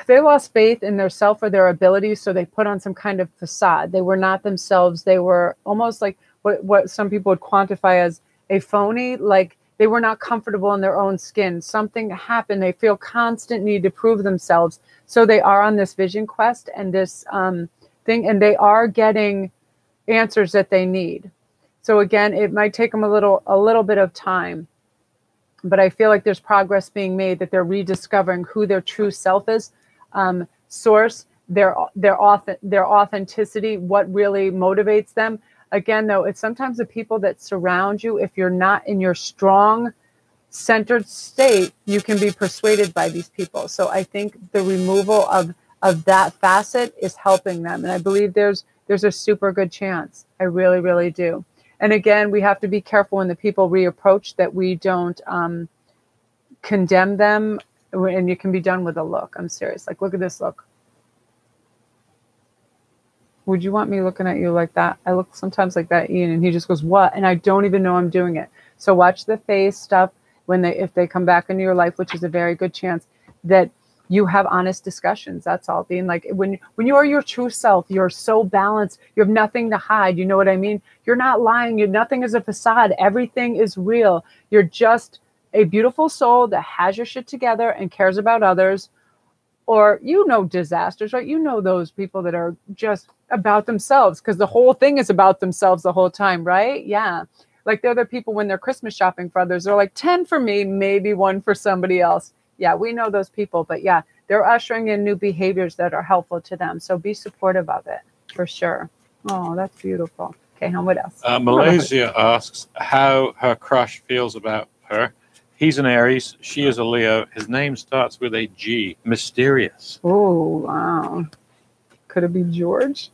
they lost faith in their self or their abilities, so they put on some kind of facade. They were not themselves. They were almost like what some people would quantify as a phony, like they were not comfortable in their own skin. Something happened. They feel constant need to prove themselves. So they are on this vision quest and this thing, and they are getting answers that they need. So again, it might take them a little bit of time, but I feel like there's progress being made, that they're rediscovering who their true self is, source, their authenticity, what really motivates them. Again, though, it's sometimes the people that surround you. If you're not in your strong, centered state, you can be persuaded by these people. So I think the removal of that facet is helping them. And I believe there's a super good chance. I really, really do. And again, we have to be careful when the people reapproach that we don't condemn them, and you can be done with a look. I'm serious. Like, look at this look. Would you want me looking at you like that? I look sometimes like that, Ian, and he just goes, what? And I don't even know I'm doing it. So watch the face stuff if they come back into your life, which is a very good chance that you have honest discussions. That's all. Being like, when you are your true self, you're so balanced. You have nothing to hide. You know what I mean? You're not lying. Nothing is a facade. Everything is real. You're just a beautiful soul that has your shit together and cares about others. Or, disasters, right? Those people that are just about themselves, because the whole thing is about themselves the whole time, right? Yeah. Like the other people, when they're Christmas shopping for others, they're like 10 for me, maybe 1 for somebody else. Yeah, we know those people, but yeah, they're ushering in new behaviors that are helpful to them. So be supportive of it, for sure. Oh, that's beautiful. Okay, what else? Malaysia asks how her crush feels about her. He's an Aries. She is a Leo. His name starts with a G. Mysterious. Oh, wow. Could it be George?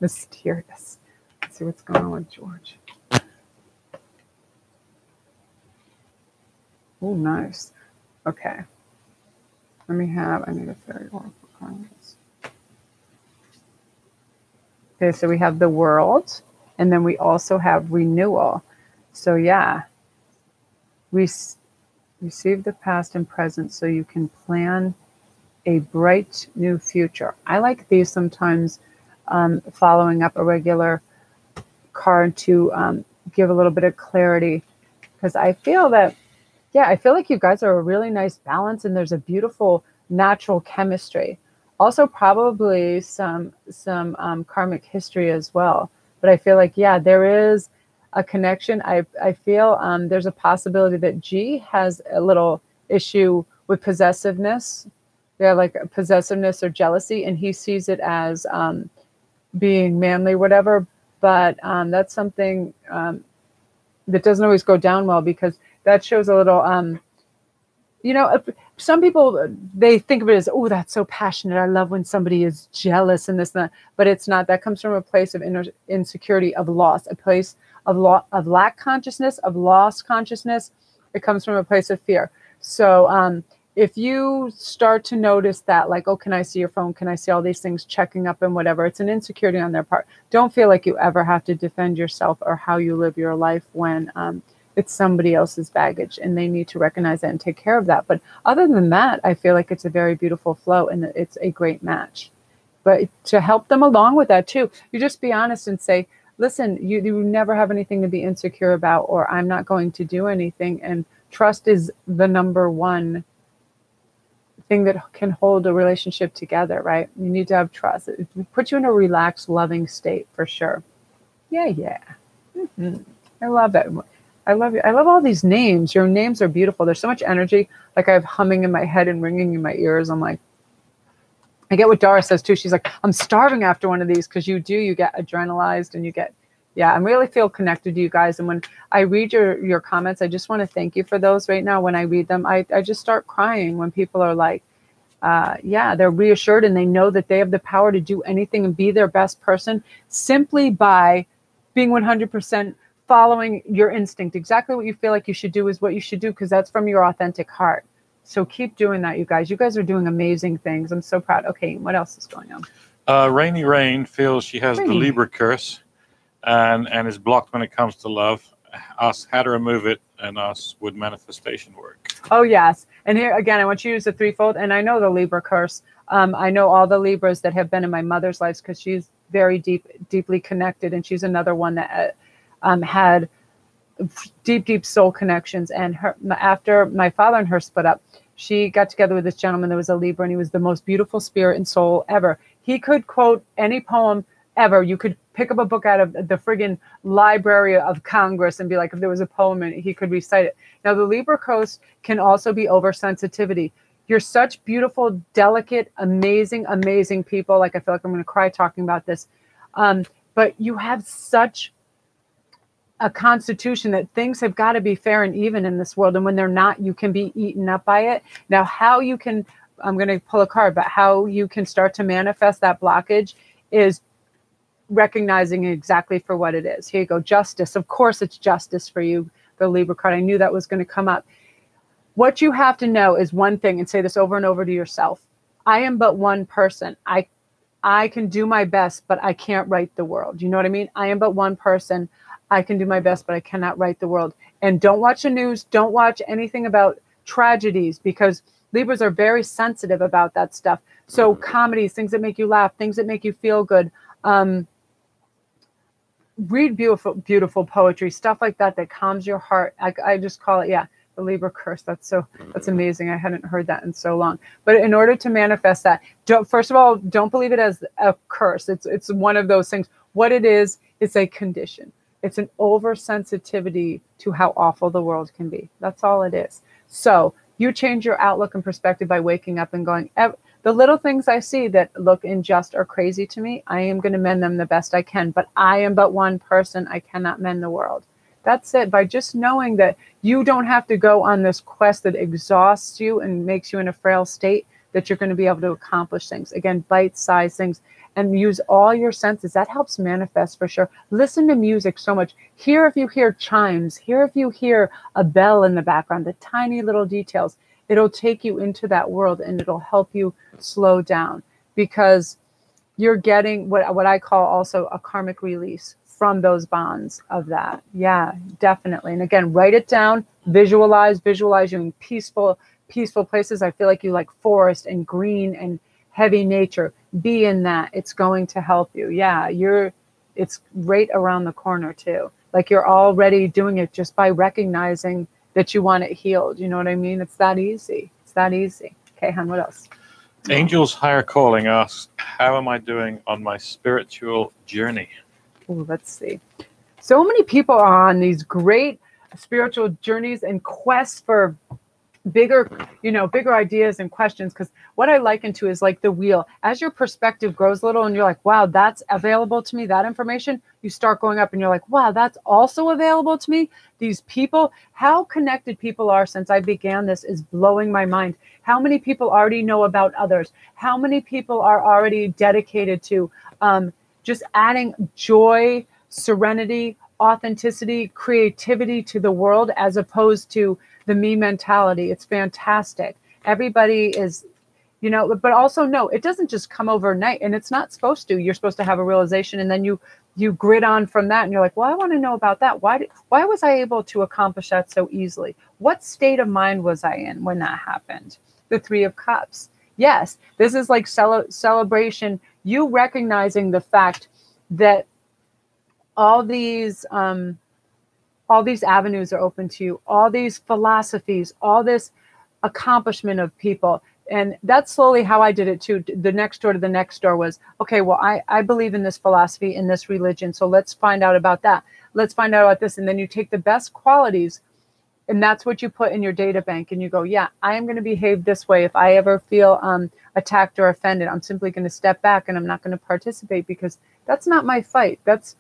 Mysterious. Let's see what's going on with George. Oh, nice. Okay. I need a fairy oracle card. Okay, so we have the World, and then we also have renewal. So yeah, receive the past and present so you can plan a bright new future. I like these sometimes, following up a regular card to give a little bit of clarity, because I feel that, yeah, I feel like you guys are a really nice balance, and there's a beautiful natural chemistry. Also, probably some karmic history as well. But I feel like, yeah, there is a connection. I feel there's a possibility that G has a little issue with possessiveness. Yeah, like possessiveness or jealousy, and he sees it as being manly, whatever. But that's something that doesn't always go down well, because that shows a little, you know, some people, they think of it as, oh, that's so passionate. I love when somebody is jealous and this and that. But it's not. That comes from a place of insecurity, of loss, a place of lack consciousness, of lost consciousness. It comes from a place of fear. So if you start to notice that, like, oh, can I see your phone? Can I see all these things checking up and whatever? It's an insecurity on their part. Don't feel like you ever have to defend yourself or how you live your life when it's somebody else's baggage, and they need to recognize that and take care of that. But other than that, I feel like it's a very beautiful flow, and it's a great match. But to help them along with that too, you just be honest and say, listen, you never have anything to be insecure about, or I'm not going to do anything. And trust is the number one thing that can hold a relationship together, right? You need to have trust. It puts you in a relaxed, loving state for sure. Yeah. I love it. I love you. I love all these names. Your names are beautiful. There's so much energy. Like I have humming in my head and ringing in my ears. I'm like, I get what Dara says too. She's like, I'm starving after one of these, because you get adrenalized and you get, yeah, I really feel connected to you guys. And when I read your comments, I just want to thank you for those right now. When I read them, I just start crying when people are like, yeah, they're reassured and they know that they have the power to do anything and be their best person simply by being 100% following your instinct. Exactly what you feel like you should do is what you should do, because that's from your authentic heart. So keep doing that, you guys. You guys are doing amazing things. I'm so proud. Okay, what else is going on? Rainy Rain feels she has the Libra curse and is blocked when it comes to love. Ask how to remove it, and ask, would manifestation work? Oh, yes. And here, again, I want you to use the threefold. And I know the Libra curse. I know all the Libras that have been in my mother's lives, because she's very deeply connected. And she's another one that had deep soul connections. And after my father and her split up, she got together with this gentleman that was a Libra, and he was the most beautiful spirit and soul ever. He could quote any poem ever. You could pick up a book out of the friggin' Library of Congress and be like, if there was a poem in it, he could recite it. Now, the Libra coast can also be oversensitivity. You're such beautiful, delicate, amazing people. Like, I feel like I'm going to cry talking about this. But you have such a constitution that things have got to be fair and even in this world. And when they're not, you can be eaten up by it. Now, how you can, I'm going to pull a card, but how you can start to manifest that blockage is recognizing it exactly for what it is. Here you go. Justice. Of course, it's justice for you, the Libra card. I knew that was going to come up. What you have to know is one thing, and say this over and over to yourself. I am but one person. I can do my best, but I can't right the world. You know what I mean? I am but one person. I can do my best, but I cannot right the world. And don't watch the news. Don't watch anything about tragedies, because Libras are very sensitive about that stuff. So comedies, things that make you laugh, things that make you feel good. Read beautiful poetry, stuff like that calms your heart. I just call it, yeah, the Libra curse. That's amazing. I hadn't heard that in so long. But in order to manifest that, first of all, don't believe it as a curse. It's one of those things. What it is a condition. It's an oversensitivity to how awful the world can be. That's all it is. So you change your outlook and perspective by waking up and going, the little things I see that look unjust or crazy to me, I am going to mend them the best I can. But I am but one person. I cannot mend the world. That's it. By just knowing that you don't have to go on this quest that exhausts you and makes you in a frail state, that you're going to be able to accomplish things. Again, bite-sized things, and use all your senses. That helps manifest for sure. Listen to music so much. Hear if you hear chimes. Hear if you hear a bell in the background, the tiny little details. It'll take you into that world, and it'll help you slow down, because you're getting what I call also a karmic release from those bonds of that. Yeah, definitely. And again, write it down, visualize you in peaceful places. I feel like you like forest and green and heavy nature. Be in that. It's going to help you. Yeah, it's right around the corner too. Like you're already doing it just by recognizing that you want it healed. You know what I mean? It's that easy. It's that easy. Okay, hon, what else? Angel's Higher Calling asks, how am I doing on my spiritual journey? Ooh, let's see. So many people are on these great spiritual journeys and quests for bigger ideas and questions. Because what I liken to is like the wheel. As your perspective grows a little and you're like, wow, that's available to me, that information, you start going up and you're like, wow, that's also available to me. These people, how connected people are since I began this is blowing my mind. How many people already know about others? How many people are already dedicated to just adding joy, serenity, authenticity, creativity to the world, as opposed to the me mentality. It's fantastic. Everybody is, but also no, it doesn't just come overnight, and it's not supposed to. You're supposed to have a realization, and then you grit on from that, and you're like, well, I want to know about that. Why was I able to accomplish that so easily? What state of mind was I in when that happened? The Three of Cups. Yes, this is like celebration. You recognizing the fact that all these avenues are open to you, all these philosophies, all this accomplishment of people. And that's slowly how I did it too. The next door to the next door was, okay, well, I believe in this philosophy, in this religion. So let's find out about that. Let's find out about this. And then you take the best qualities, and that's what you put in your data bank. And you go, yeah, I am going to behave this way. If I ever feel attacked or offended, I'm simply going to step back and I'm not going to participate, because that's not my fight. That's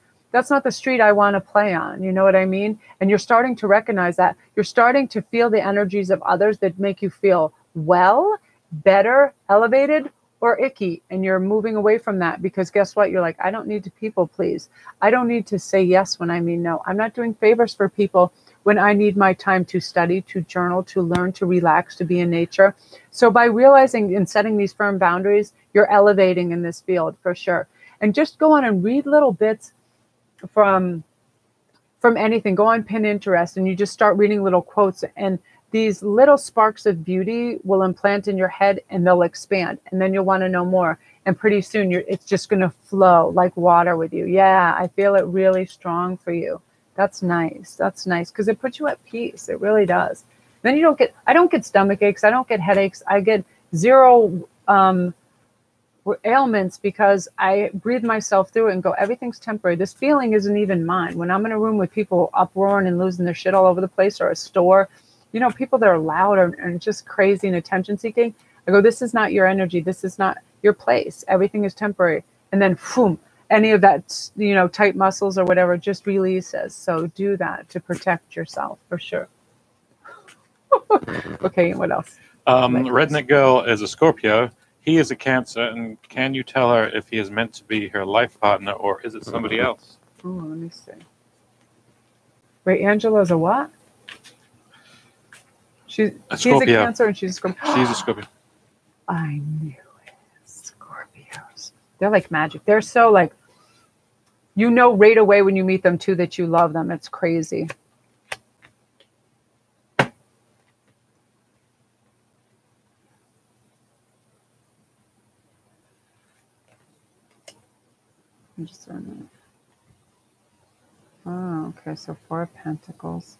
not the street I want to play on. You know what I mean? And you're starting to recognize that. You're starting to feel the energies of others that make you feel well, better, elevated, or icky. And you're moving away from that, because guess what? You're like, I don't need to people please. I don't need to say yes when I mean no. I'm not doing favors for people when I need my time to study, to journal, to learn, to relax, to be in nature. So by realizing and setting these firm boundaries, you're elevating in this field for sure. And just go on and read little bits from anything. Go on Pinterest and you just start reading little quotes, and these little sparks of beauty will implant in your head and they'll expand, and then you'll want to know more, and pretty soon it's just going to flow like water with you. Yeah, I feel it really strong for you. That's nice. That's nice, because it puts you at peace. It really does. Then I don't get stomach aches, I don't get headaches, I get zero ailments, because I breathe myself through it and go, everything's temporary. This feeling isn't even mine. When I'm in a room with people uproaring and losing their shit all over the place, or a store, people that are loud and just crazy and attention seeking, I go, this is not your energy. This is not your place. Everything is temporary. And then boom, any of that, tight muscles or whatever just releases. So do that to protect yourself for sure. Okay, what else? Redneck Girl is a Scorpio. He is a Cancer, and can you tell her if he is meant to be her life partner, or is it somebody else? Oh, let me see. Wait, Angela's a what? She's a Cancer and she's a Scorpio. She's a Scorpio. I knew it. Scorpios. They're like magic. They're so like, right away when you meet them too that you love them. It's crazy. I'm just doing that. Oh, okay. So 4 of Pentacles.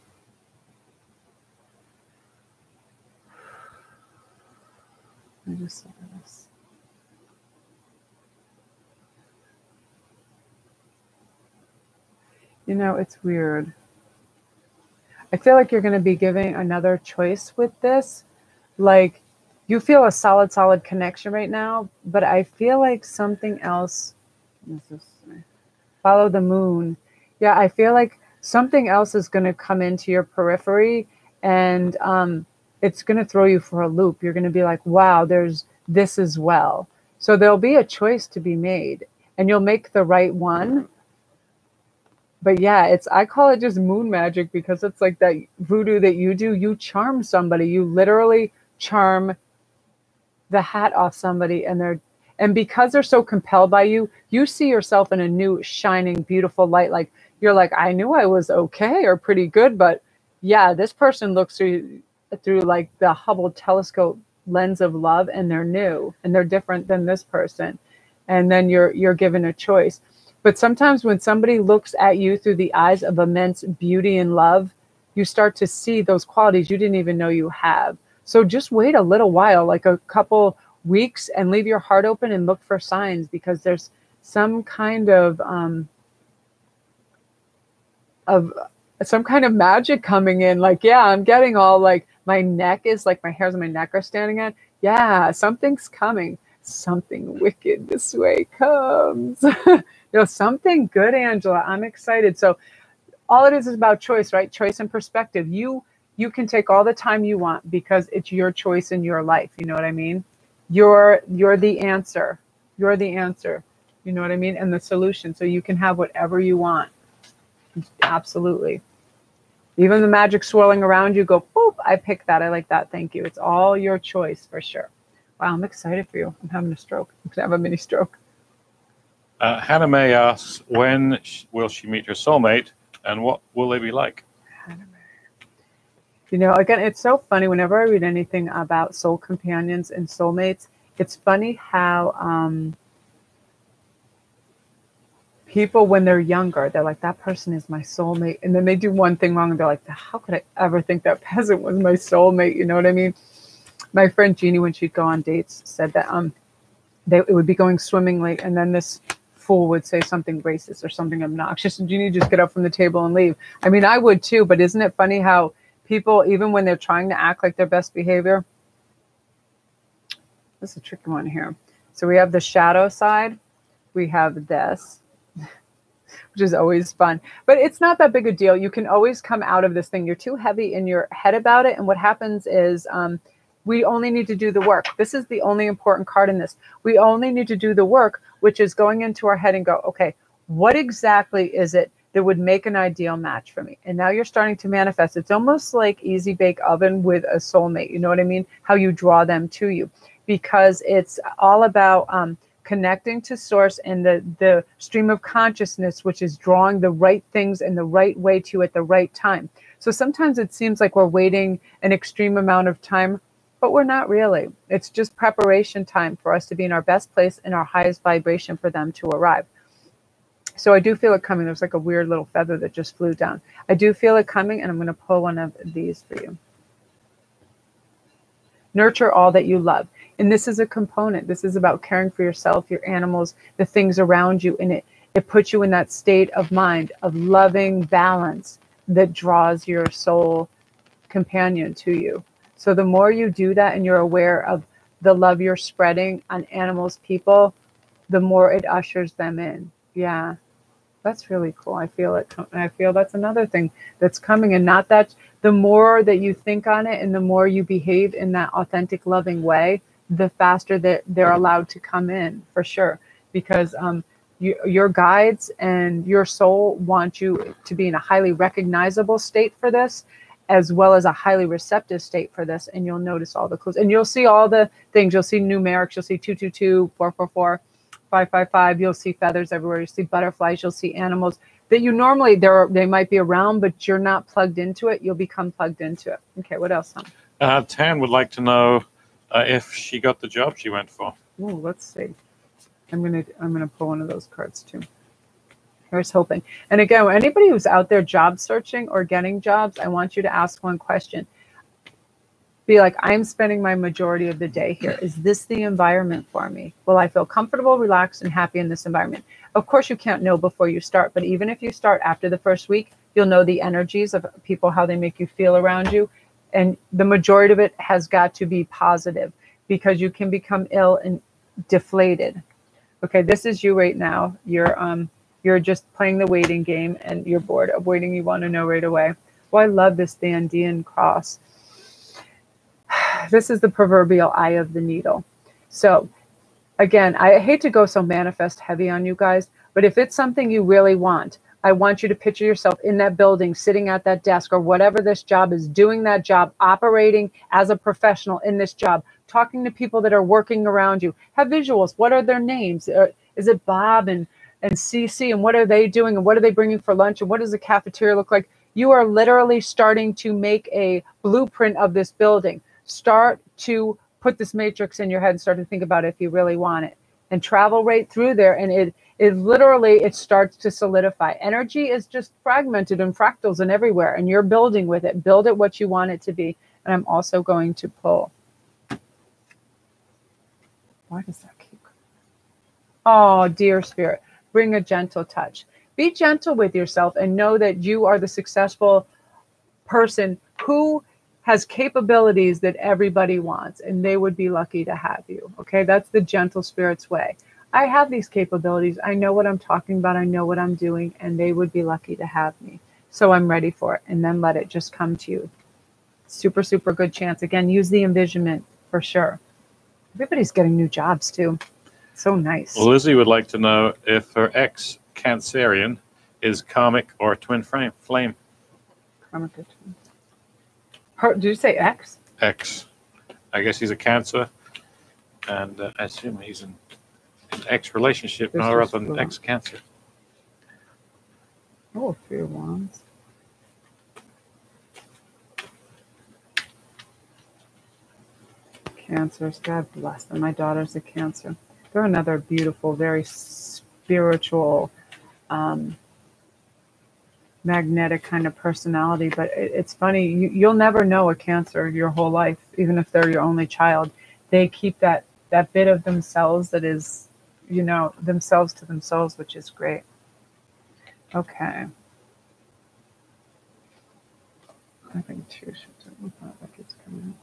Let me just look at this. It's weird. I feel like you're going to be giving another choice with this. Like, you feel a solid connection right now, but I feel like something else. Follow the moon. Yeah, I feel like something else is going to come into your periphery, and it's going to throw you for a loop. You're going to be like, wow, there's this as well. So there'll be a choice to be made, and you'll make the right one. But yeah, I call it just moon magic, because it's like that voodoo that you do. You charm somebody. You literally charm the hat off somebody, and because they're so compelled by you, you see yourself in a new, shining, beautiful light. Like, you're like, I knew I was okay or pretty good, but yeah, this person looks through like the Hubble telescope lens of love, and they're new and they're different than this person. And then you're given a choice. But sometimes when somebody looks at you through the eyes of immense beauty and love, you start to see those qualities you didn't even know you have. So just wait a little while, like a couple weeks, and leave your heart open and look for signs, because there's some kind of magic coming in. Like, yeah, I'm getting all like, my neck is like, my hairs on my neck are standing on. Yeah, something's coming. Something wicked this way comes. Something good, Angela. I'm excited. So all it is about choice, right? Choice and perspective. You can take all the time you want, because it's your choice in your life. You know what I mean? You're the answer. You're the answer. You know what I mean? And the solution. So you can have whatever you want. Absolutely. Even the magic swirling around you, go, boop, I picked that. I like that. Thank you. It's all your choice, for sure. Wow, I'm excited for you. I'm having a stroke. I'm going to have a mini stroke. Hannah May asks, when will she meet her soulmate, and what will they be like? Again, it's so funny. Whenever I read anything about soul companions and soulmates, it's funny how people, when they're younger, they're like, that person is my soulmate. And then they do one thing wrong, and they're like, how could I ever think that peasant was my soulmate? You know what I mean? My friend Jeannie, when she'd go on dates, said that it would be going swimmingly, and then this fool would say something racist or something obnoxious, and Jeannie just get up from the table and leave. I mean, I would too, but isn't it funny how people, even when they're trying to act like their best behavior, this is a tricky one here. So we have the shadow side, we have this, which is always fun, but it's not that big a deal. You can always come out of this thing. You're too heavy in your head about it, and what happens is we only need to do the work. This is the only important card in this. We only need to do the work, which is going into our head and go, okay, what exactly is it that would make an ideal match for me? And now you're starting to manifest. It's almost like easy bake oven with a soulmate. You know what I mean? How you draw them to you, because it's all about connecting to source and the stream of consciousness, which is drawing the right things in the right way to you at the right time. So sometimes it seems like we're waiting an extreme amount of time, but we're not really. It's just preparation time for us to be in our best place, in our highest vibration, for them to arrive. So I do feel it coming. There's like a weird little feather that just flew down. I do feel it coming, and I'm going to pull one of these for you. Nurture all that you love. And this is a component. This is about caring for yourself, your animals, the things around you. And it puts you in that state of mind of loving balance that draws your soul companion to you. So the more you do that, and you're aware of the love you're spreading on animals, people, the more it ushers them in. Yeah, that's really cool. I feel it. I feel that's another thing that's coming. And not that the more that you think on it, and the more you behave in that authentic, loving way, the faster that they're allowed to come in, for sure. Because your guides and your soul want you to be in a highly recognizable state for this, as well as a highly receptive state for this. And you'll notice all the clues, and you'll see all the things. You'll see numerics. You'll see 222, 444, 555. You'll see feathers everywhere. You'll see butterflies. You'll see animals that you normally, they might be around, but you're not plugged into it. You'll become plugged into it. Okay, what else, Tom? Tan would like to know if she got the job she went for. Oh, let's see. I'm gonna pull one of those cards too. Here's hoping. And again, anybody who's out there job searching or getting jobs, I want you to ask one question. Be like, I'm spending my majority of the day here. Is this the environment for me? Will I feel comfortable, relaxed, and happy in this environment? Of course, you can't know before you start, but even if you start after the first week, you'll know the energies of people, how they make you feel around you. And the majority of it has got to be positive, because you can become ill and deflated. Okay, this is you right now. You're You're just playing the waiting game and you're bored of waiting. You want to know right away. Well, I love this Dandian cross. This is the proverbial eye of the needle. So again, I hate to go so manifest heavy on you guys, but if it's something you really want, I want you to picture yourself in that building, sitting at that desk or whatever this job is, doing that job, operating as a professional in this job, talking to people that are working around you. Have visuals. What are their names? Is it Bob and Cece? And what are they doing? And what are they bringing for lunch? And what does the cafeteria look like? You are literally starting to make a blueprint of this building. Start to put this matrix in your head and start to think about it if you really want it. And travel right through there. And it literally, it starts to solidify. Energy is just fragmented and fractals and everywhere. And you're building with it. Build it what you want it to be. And I'm also going to pull. Why does that keep going? Oh, dear spirit, bring a gentle touch. Be gentle with yourself and know that you are the successful person who has capabilities that everybody wants, and they would be lucky to have you. Okay, that's the gentle spirit's way. I have these capabilities. I know what I'm talking about. I know what I'm doing, and they would be lucky to have me. So I'm ready for it, and then let it just come to you. Super, super good chance. Again, use the envisionment for sure. Everybody's getting new jobs too. So nice. Well, Lizzie would like to know if her ex Cancerian is karmic or twin flame. Karmic or twin. Did you say X? X. I guess he's a Cancer, and I assume he's in an X relationship, no, rather than X Cancer. Oh, 3 of Wands. Cancers, God bless them. My daughter's a Cancer. They're another beautiful, very spiritual, magnetic kind of personality. But it's funny, you'll never know a Cancer your whole life, even if they're your only child. They keep that bit of themselves that is, you know, themselves to themselves, which is great. Okay. I think 2 should do that keeps coming up.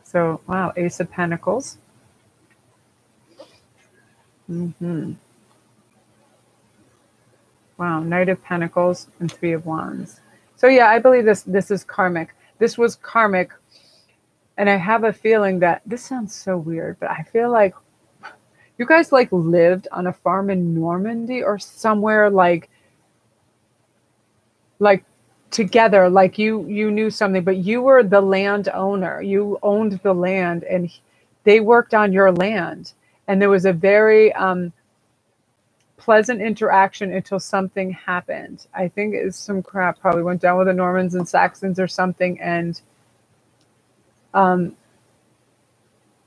So, wow, Ace of Pentacles. Wow, Knight of Pentacles and 3 of Wands. So yeah, I believe this is karmic. This was karmic. And I have a feeling that, this sounds so weird, but I feel like you guys like lived on a farm in Normandy or somewhere like together, like you knew something, but you were the landowner. You owned the land and they worked on your land. And there was a very pleasant interaction until something happened. I think it's some crap probably went down with the Normans and Saxons or something, and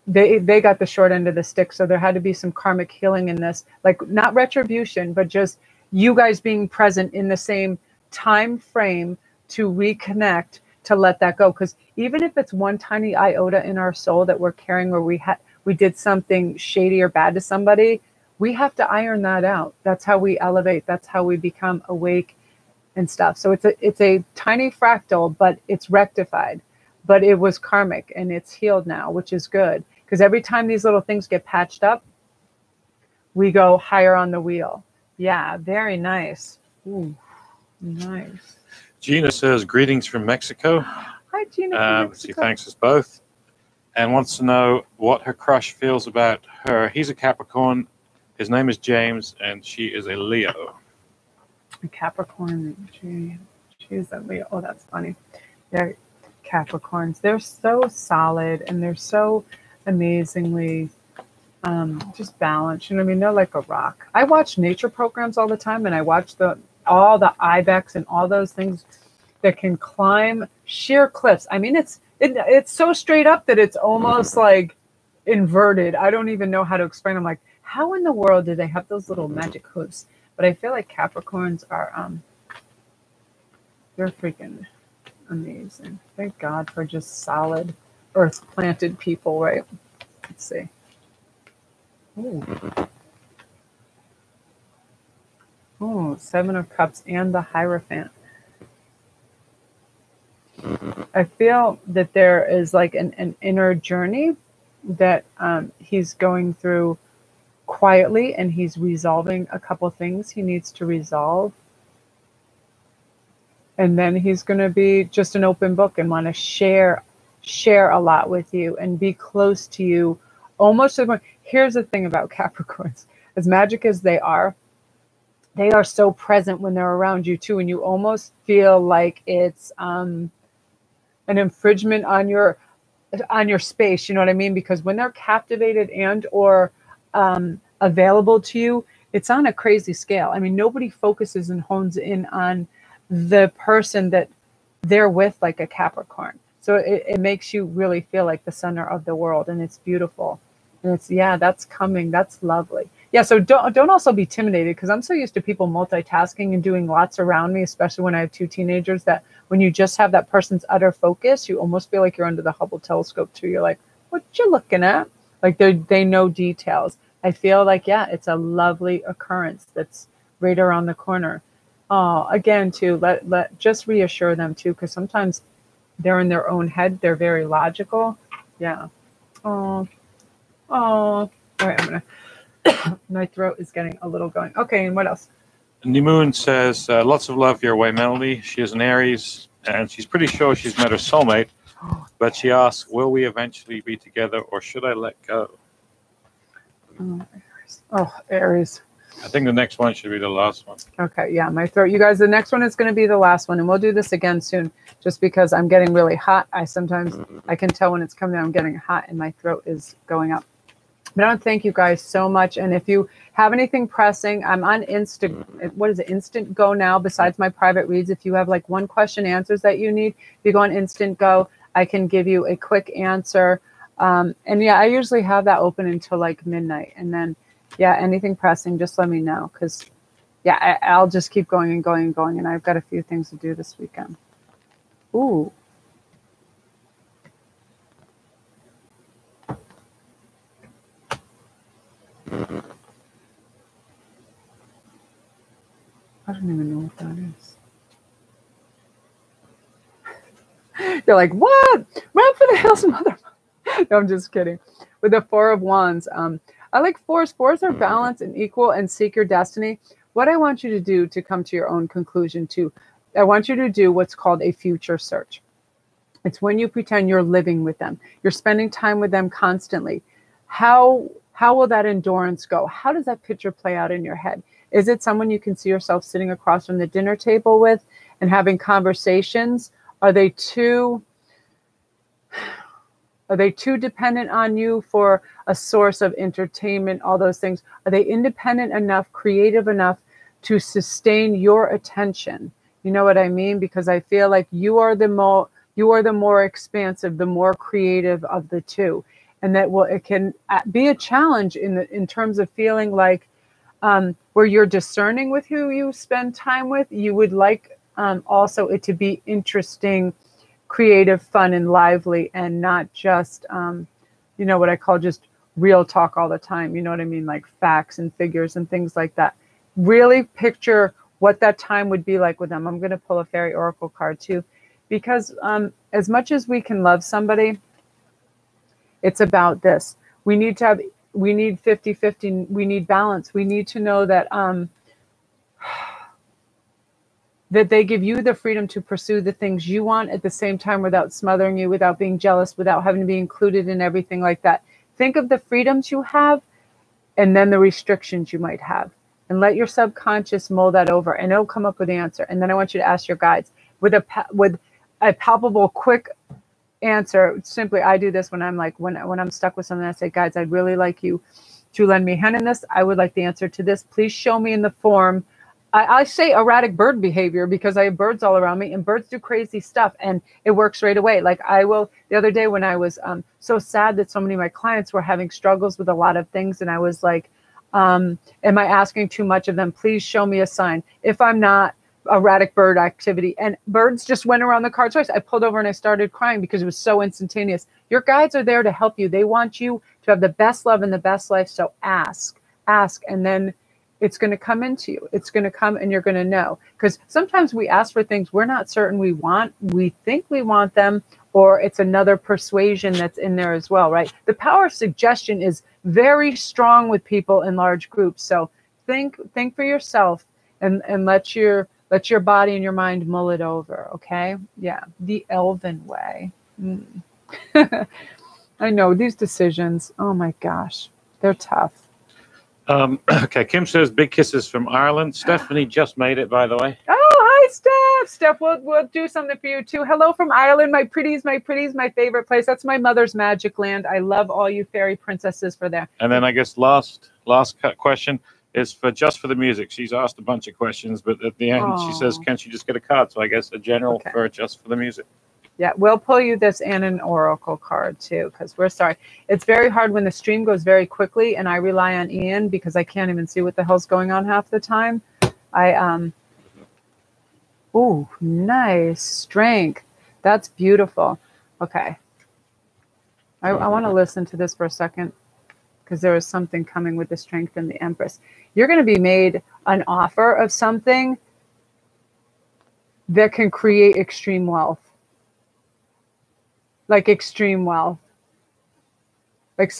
they got the short end of the stick. So there had to be some karmic healing in this, like not retribution, but just you guys being present in the same time frame to reconnect, to let that go. Because even if it's one tiny iota in our soul that we're carrying, where we did something shady or bad to somebody, we have to iron that out. That's how we elevate. That's how we become awake and stuff. So it's a tiny fractal, but it's rectified. But it was karmic and it's healed now, which is good. Because every time these little things get patched up, we go higher on the wheel. Yeah, very nice. Ooh, nice. Gina says, greetings from Mexico. Hi, Gina from Mexico. She thanks us both and wants to know what her crush feels about her. He's a Capricorn. His name is James, and she is a Leo. A Capricorn. She's a Leo. Oh, that's funny. They're Capricorns. They're so solid, and they're so amazingly just balanced. You know what I mean? They're like a rock. I watch nature programs all the time, and I watch all the ibex and all those things that can climb sheer cliffs. I mean, it's so straight up that it's almost like inverted. I don't even know how to explain. I'm like, how in the world do they have those little magic hooves? But I feel like Capricorns are, they're freaking amazing. Thank God for just solid earth-planted people, right? Let's see. Oh, 7 of Cups and the Hierophant. I feel that there is like an inner journey that he's going through quietly, and he's resolving a couple things he needs to resolve. And then he's going to be just an open book and want to share a lot with you and be close to you. Almost to the point. Here's the thing about Capricorns. As magic as they are so present when they're around you too, and you almost feel like it's an infringement on your space. You know what I mean? Because when they're captivated and or available to you, it's on a crazy scale. I mean, nobody focuses and hones in on the person that they're with like a Capricorn. So it makes you really feel like the center of the world, and it's beautiful. And it's, yeah, that's coming. That's lovely. Yeah, so don't also be intimidated, because I'm so used to people multitasking and doing lots around me, especially when I have 2 teenagers, that when you just have that person's utter focus, you almost feel like you're under the Hubble telescope too. You're like, what you looking at? Like they know details. I feel like, yeah, it's a lovely occurrence that's right around the corner. Again, too, let just reassure them too, because sometimes they're in their own head. They're very logical. Yeah. Oh. All right, I'm gonna. My throat is getting a little going. Okay, and what else? New Moon says, lots of love your way, Melody. She is an Aries, and she's pretty sure she's met her soulmate, but she asks, will we eventually be together, or should I let go? Aries. Oh, Aries. I think the next one should be the last one. Okay, yeah, my throat. You guys, the next one is going to be the last one, and we'll do this again soon, just because I'm getting really hot. I can tell when it's coming out, I'm getting hot, and my throat is going up. But I want to thank you guys so much. And if you have anything pressing, I'm on Instantgo now, besides my private reads. If you have like 1 question answers that you need, if you go on Instantgo, I can give you a quick answer. And yeah, I usually have that open until like midnight. And then, yeah, anything pressing, just let me know. Because, yeah, I'll just keep going and going and going. And I've got a few things to do this weekend. Ooh. I don't even know what that is. You're like, what? Run for the hills, mother. No, I'm just kidding. With the 4 of Wands, I like 4s. 4s are balanced and equal and seek your destiny. What I want you to do to come to your own conclusion too, I want you to do what's called a future search. It's when you pretend you're living with them. You're spending time with them constantly. How will that endurance go? How does that picture play out in your head? Is it someone you can see yourself sitting across from the dinner table with and having conversations? Are they too dependent on you for a source of entertainment, all those things? Are they independent enough, creative enough to sustain your attention? You know what I mean? Because I feel like you are the more expansive, the more creative of the two. And that it can be a challenge in terms of feeling like where you're discerning with who you spend time with. You would like also it to be interesting, creative, fun, and lively, and not just, you know, what I call just real talk all the time. You know what I mean? Like facts and figures and things like that. Really picture what that time would be like with them. I'm going to pull a fairy oracle card too, because as much as we can love somebody, it's about this. We need 50-50. We need balance. We need to know that that they give you the freedom to pursue the things you want at the same time, without smothering you, without being jealous, without having to be included in everything like that. Think of the freedoms you have and then the restrictions you might have, and let your subconscious mull that over, and it'll come up with the answer. And then I want you to ask your guides with a palpable, quick answer. Simply, I do this when I'm like, when I'm stuck with something, I say, guides, I'd really like you to lend me a hand in this. I would like the answer to this. Please show me in the form. I say erratic bird behavior because I have birds all around me, and birds do crazy stuff, and it works right away. Like the other day when I was so sad that so many of my clients were having struggles with a lot of things, and I was like, am I asking too much of them? Please show me a sign. If I'm not, erratic bird activity. And birds just went around the card twice. I pulled over and I started crying because it was so instantaneous. Your guides are there to help you. They want you to have the best love and the best life. So ask, and then It's going to come into you. It's going to come and you're going to know. Because sometimes we ask for things we're not certain we want. We think we want them, or it's another persuasion that's in there as well, right? The power of suggestion is very strong with people in large groups. So think for yourself and let your body and your mind mull it over, okay? Yeah, the elven way. I know these decisions, oh my gosh, they're tough. Okay, Kim says big kisses from Ireland. Stephanie just made it, by the way. Oh, hi, Steph. Steph, we'll do something for you too. Hello from Ireland, my pretties, my favorite place. That's my mother's magic land. I love all you fairy princesses for there. And then I guess last question is just for the music. She's asked a bunch of questions, but at the end she says, can she just get a card? So I guess a general for just for the music. Yeah, we'll pull you this and an oracle card too, because we're sorry. It's very hard when the stream goes very quickly, and I rely on Ian because I can't even see what the hell's going on half the time. Ooh, nice strength. That's beautiful. Okay. I want to listen to this for a second because there is something coming with the strength and the Empress. You're going to be made an offer of something that can create extreme wealth. Like extreme wealth. Like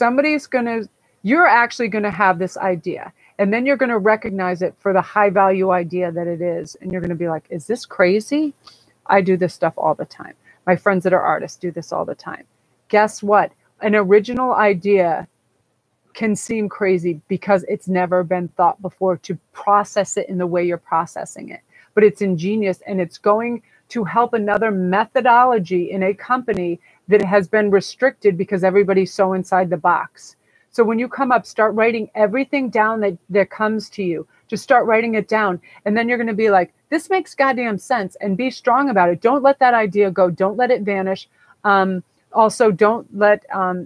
you're actually going to have this idea, and then you're going to recognize it for the high value idea that it is. And you're going to be like, is this crazy? I do this stuff all the time. My friends that are artists do this all the time. Guess what? An original idea can seem crazy because it's never been thought before to process it in the way you're processing it. But it's ingenious, and it's going to help another methodology in a company that has been restricted because everybody's so inside the box. So when you come up, start writing everything down that comes to you. Just start writing it down. And then you're going to be like, this makes goddamn sense, and be strong about it. Don't let that idea go. Don't let it vanish. Also, don't let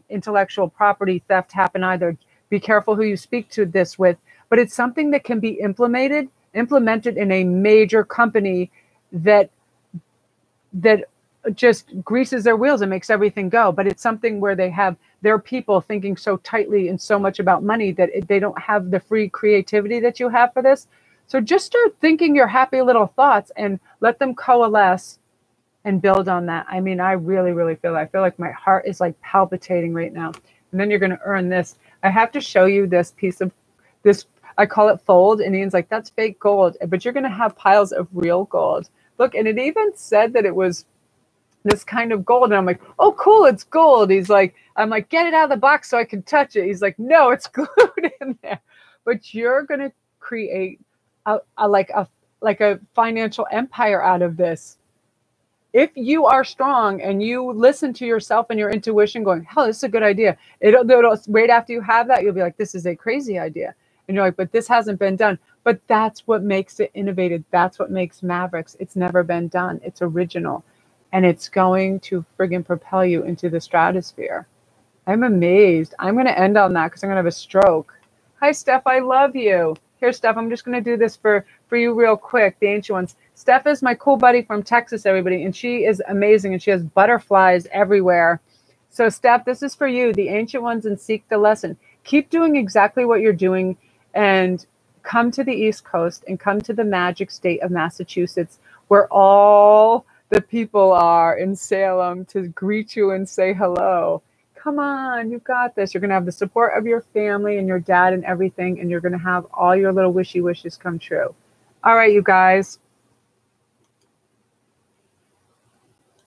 intellectual property theft happen either. Be careful who you speak to this with. But it's something that can be implemented in a major company that just greases their wheels and makes everything go. But it's something where they have their people thinking so tightly and so much about money that they don't have the free creativity that you have for this. So just start thinking your happy little thoughts and let them coalesce and build on that. I mean, I really, really I feel like my heart is like palpitating right now. And then you're going to earn this. I have to show you this piece of this. I call it fold. And Ian's like, that's fake gold. But you're going to have piles of real gold. Look, and it even said that it was this kind of gold. And I'm like, oh, cool, it's gold. I'm like, get it out of the box so I can touch it. He's like, no, it's glued in there. But you're going to create a financial empire out of this. If you are strong and you listen to yourself and your intuition going, hell, this is a good idea. It'll right after you have that, you'll be like, this is a crazy idea. And you're like, but this hasn't been done. But that's what makes it innovative. That's what makes Mavericks. It's never been done. It's original. And it's going to friggin' propel you into the stratosphere. I'm amazed. I'm going to end on that because I'm going to have a stroke. Hi, Steph. I love you. Here, Steph, I'm just going to do this for you real quick, the ancient ones. Steph is my cool buddy from Texas, everybody, and she is amazing, and she has butterflies everywhere. So, Steph, this is for you, the ancient ones, and seek the lesson. Keep doing exactly what you're doing, and come to the East Coast and come to the magic state of Massachusetts, where all the people are in Salem to greet you and say hello. Come on, you got this. You're going to have the support of your family and your dad and everything, and you're going to have all your little wishy wishes come true. All right, you guys.